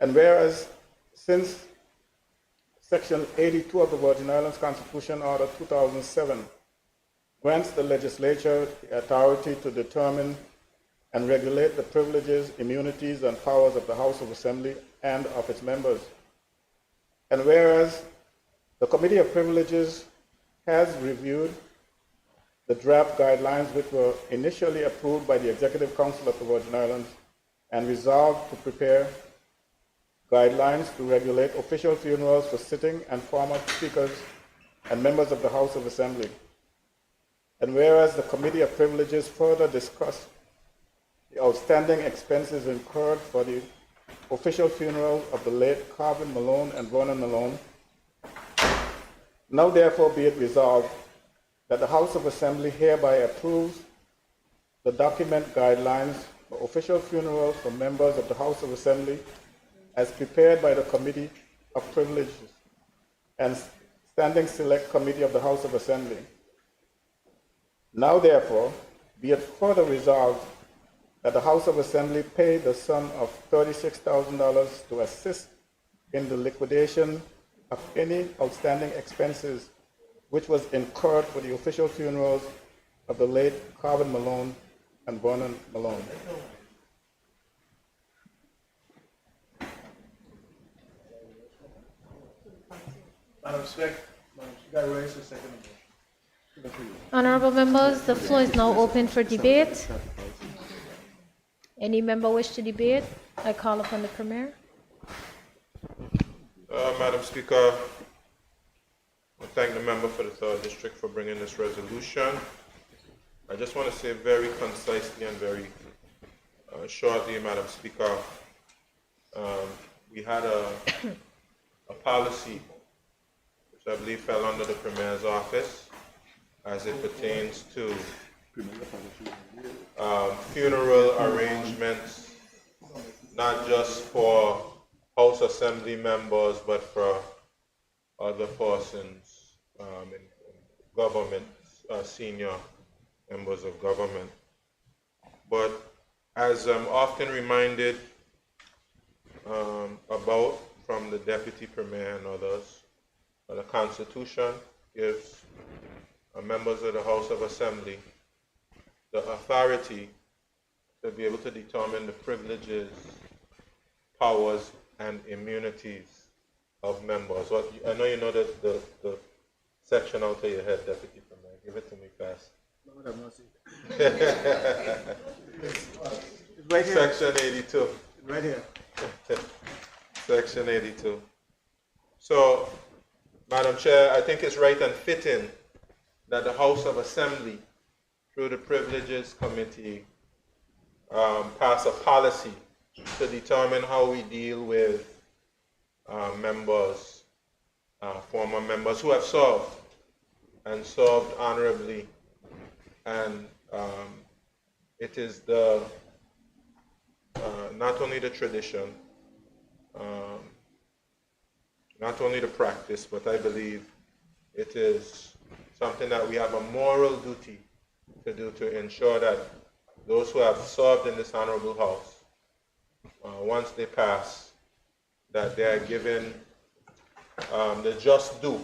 and whereas since Section 82 of the Virgin Islands Constitution, Order 2007, grants the legislature the authority to determine and regulate the privileges, immunities, and powers of the House of Assembly and of its members. And whereas the Committee of Privileges has reviewed the draft guidelines which were initially approved by the Executive Council of the Virgin Islands and resolved to prepare guidelines to regulate official funerals for sitting and former speakers and members of the House of Assembly. And whereas the Committee of Privileges further discussed the outstanding expenses incurred for the official funeral of the late Carvin Malone and Vernon Malone, now therefore be it resolved that the House of Assembly hereby approves the document guidelines for official funerals for members of the House of Assembly as prepared by the Committee of Privileges and Standing Select Committee of the House of Assembly. Now therefore be it further resolved that the House of Assembly pay the sum of $36,000 to assist in the liquidation of any outstanding expenses which was incurred for the official funerals of the late Carvin Malone and Vernon Malone. Madam Speaker, I raise a second. Honorable members, the floor is now open for debate. Any member wish to debate? I call upon the Premier. Madam Speaker, I thank the member for the 3rd District for bringing this resolution. I just want to say very concisely and very shortly, Madam Speaker, we had a policy which I believe fell under the Premier's office as it pertains to funeral arrangements, not just for House Assembly members, but for other persons in government, senior members of government. But as I'm often reminded about from the Deputy Premier and others, the Constitution gives members of the House of Assembly the authority to be able to determine the privileges, powers, and immunities of members. What, I know you know the section out of your head, Deputy Premier. Give it to me fast. No, I'm not seeing it. Right here. Section 82. Right here. Section 82. So, Madam Chair, I think it's right and fitting that the House of Assembly, through the Privileges Committee, pass a policy to determine how we deal with members, former members who have served and served honorably. And it is the not only the tradition, not only the practice, but I believe it is something that we have a moral duty to do to ensure that those who have served in this honorable house, once they pass, that they are given the just due,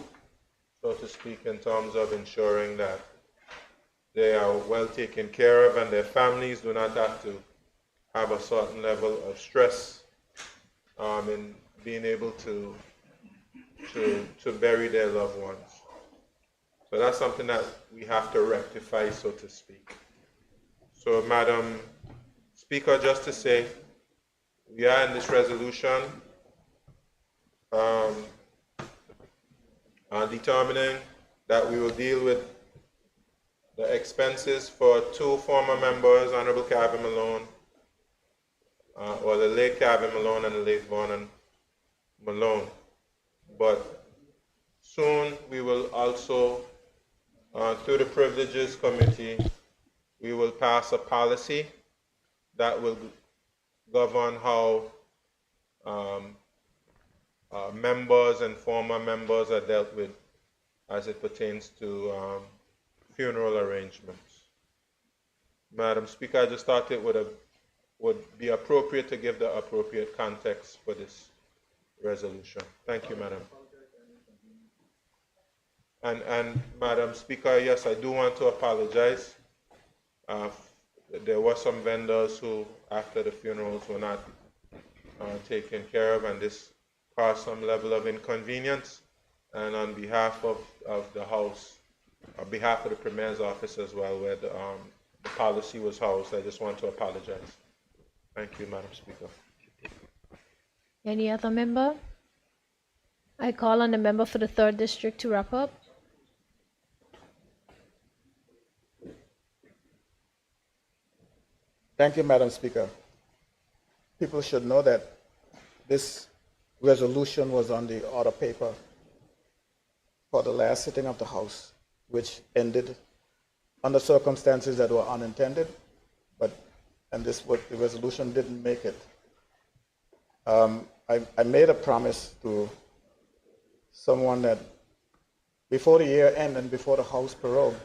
so to speak, in terms of ensuring that they are well taken care of and their families do not have to have a certain level of stress in being able to bury their loved ones. So that's something that we have to rectify, so to speak. So, Madam Speaker, just to say, we are in this resolution determining that we will deal with the expenses for 2 former members, Honorable Carvin Malone, or the late Carvin Malone and the late Vernon Malone. But soon we will also, through the Privileges Committee, we will pass a policy that will govern how members and former members are dealt with as it pertains to funeral arrangements. Madam Speaker, I just thought it would be appropriate to give the appropriate context for this resolution. Thank you, Madam. And Madam Speaker, yes, I do want to apologize. Uh, there were some vendors who, after the funerals, were not taken care of, and this caused some level of inconvenience. And on behalf of the House, on behalf of the Premier's office as well, where the policy was housed, I just want to apologize. Thank you, Madam Speaker. Any other member? I call on the member for the 3rd District to wrap up. Thank you, Madam Speaker. People should know that this resolution was on the order paper for the last sitting of the House, which ended under circumstances that were unintended, and the resolution didn't make it. I made a promise to someone that before the year end and before the House prorogue,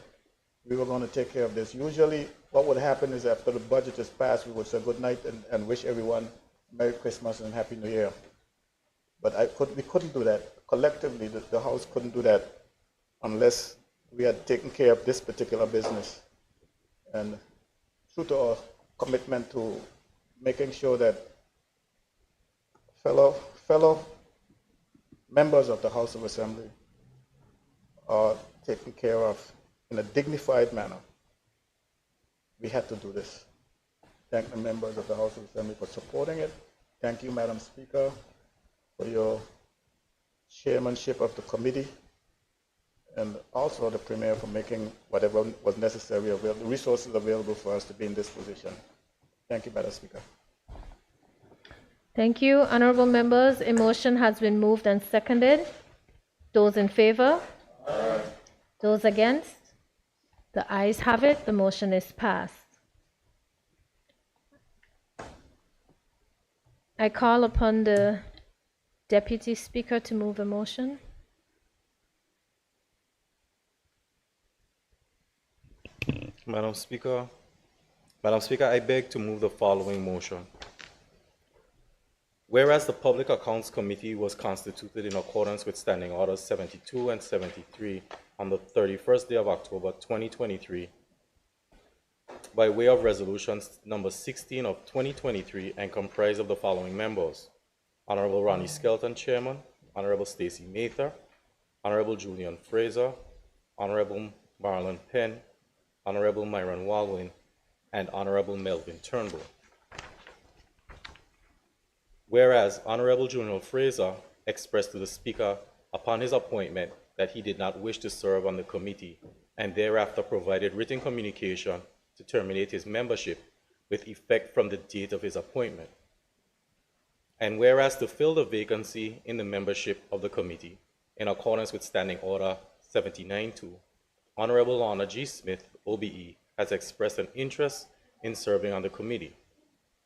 we were going to take care of this. Usually what would happen is after the budget is passed, we would say good night and wish everyone Merry Christmas and Happy New Year. But we couldn't do that. Collectively, the House couldn't do that unless we had taken care of this particular business. And true to our commitment to making sure that fellow members of the House of Assembly are taken care of in a dignified manner, we had to do this. Thank the members of the House of Assembly for supporting it. Thank you, Madam Speaker, for your chairmanship of the committee, and also the Premier for making whatever was necessary, the resources available for us to be in this position. Thank you, Madam Speaker. Thank you. Honorable members, a motion has been moved and seconded. Those in favor? Aye. Those against? The ayes have it. The motion is passed. I call upon the Deputy Speaker to move a motion. Madam Speaker, I beg to move the following motion. Whereas the Public Accounts Committee was constituted in accordance with Standing Orders 72 and 73 on the 31st day of October 2023, by way of Resolution number 16 of 2023, and comprised of the following members: Honorable Ronnie Skelton, Chairman; Honorable Stacey Mather; Honorable Julian Fraser; Honorable Marlon Penn; Honorable Myron Walwin; and Honorable Melvin Turnbull. Whereas Honorable Julian Fraser expressed to the Speaker upon his appointment that he did not wish to serve on the committee, and thereafter provided written communication to terminate his membership with effect from the date of his appointment. And whereas to fill the vacancy in the membership of the committee, in accordance with Standing Order 79-2, Honorable Lorna G. Smith, OBE, has expressed an interest in serving on the committee,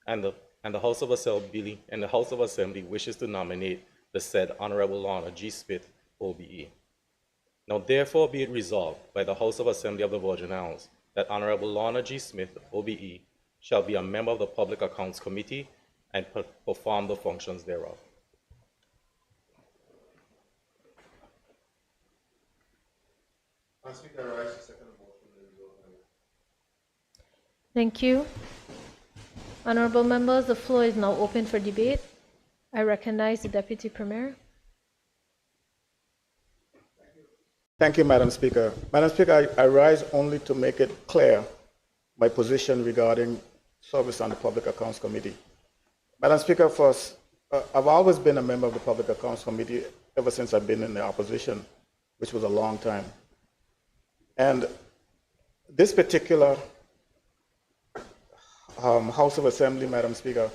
and the House of Assembly wishes to nominate the said Honorable Lorna G. Smith, OBE. Now therefore be it resolved by the House of Assembly of the Virgin Islands that Honorable Lorna G. Smith, OBE, shall be a member of the Public Accounts Committee and perform the functions thereof. Thank you. Honorable members, the floor is now open for debate. I recognize the Deputy Premier. Thank you, Madam Speaker. Madam Speaker, I rise only to make it clear my position regarding service on the Public Accounts Committee. Madam Speaker, first, I've always been a member of the Public Accounts Committee ever since I've been in the opposition, which was a long time. And this particular House of Assembly, Madam Speaker,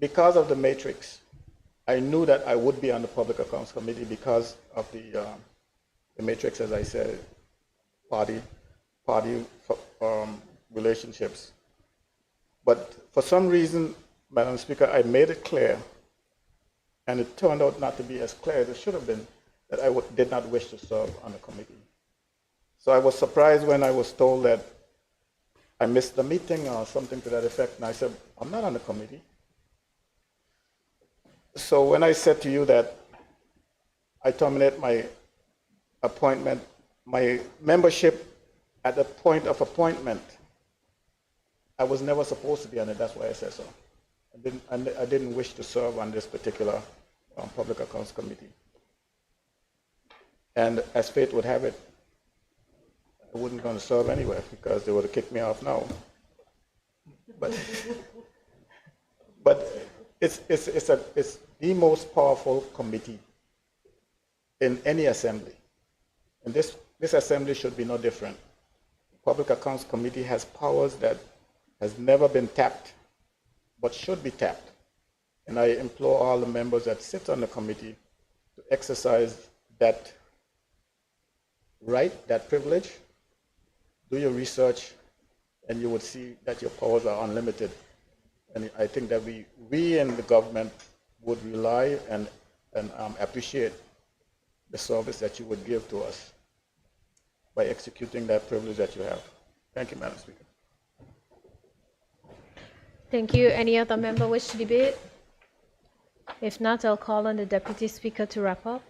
because of the matrix, I knew that I would be on the Public Accounts Committee because of the matrix, as I said, party relationships. But for some reason, Madam Speaker, I made it clear, and it turned out not to be as clear as it should have been, that I did not wish to serve on the committee. So I was surprised when I was told that I missed the meeting or something to that effect, and I said, I'm not on the committee. So when I said to you that I terminate my appointment, my membership at the point of appointment, I was never supposed to be on it. That's why I said so. I didn't wish to serve on this particular Public Accounts Committee. And as fate would have it, I wasn't going to serve anyway because they would have kicked me off now. But it's the most powerful committee in any assembly. And this assembly should be no different. The Public Accounts Committee has powers that has never been tapped, but should be tapped. And I implore all the members that sit on the committee to exercise that right, that privilege. Do your research, and you would see that your powers are unlimited. And I think that we in the government would rely and appreciate the service that you would give to us by executing that privilege that you have. Thank you, Madam Speaker. Thank you. Any other member wish to debate? If not, I'll call on the Deputy Speaker to wrap up.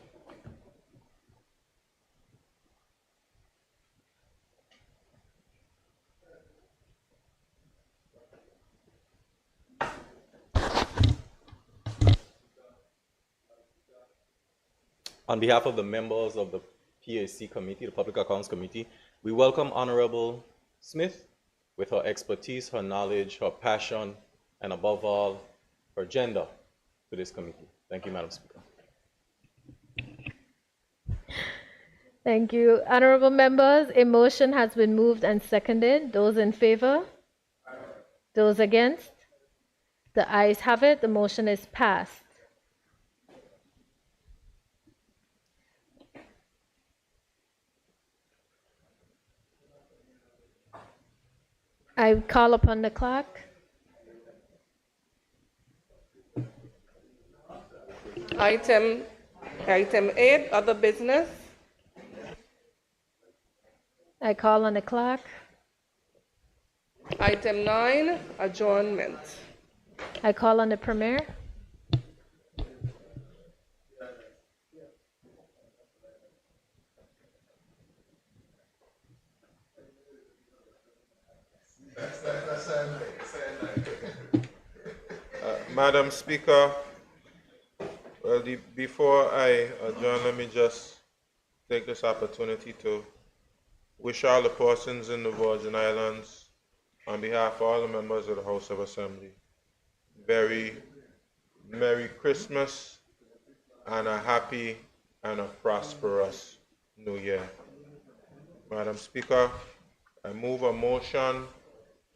On behalf of the members of the PAC Committee, the Public Accounts Committee, we welcome Honorable Smith with her expertise, her knowledge, her passion, and above all, her gender to this committee. Thank you, Madam Speaker. Thank you. Honorable members, a motion has been moved and seconded. Those in favor? Those against? The ayes have it. The motion is passed. I call upon the clerk. Item 8, other business. I call on the clerk. Item 9, adjournment. I call on the Premier. Madam Speaker, well, before I adjourn, let me just take this opportunity to wish all the persons in the Virgin Islands, on behalf of all the members of the House of Assembly, very Merry Christmas and a happy and a prosperous New Year. Madam Speaker, I move a motion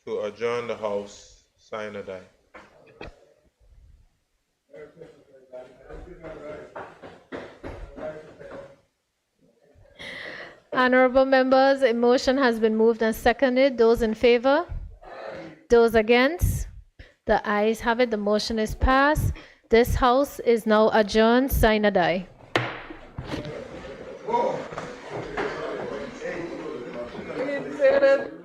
to adjourn the House. Sine die. Honorable members, a motion has been moved and seconded. Those in favor? Those against? The ayes have it. The motion is passed. This House is now adjourned. Sine die. It's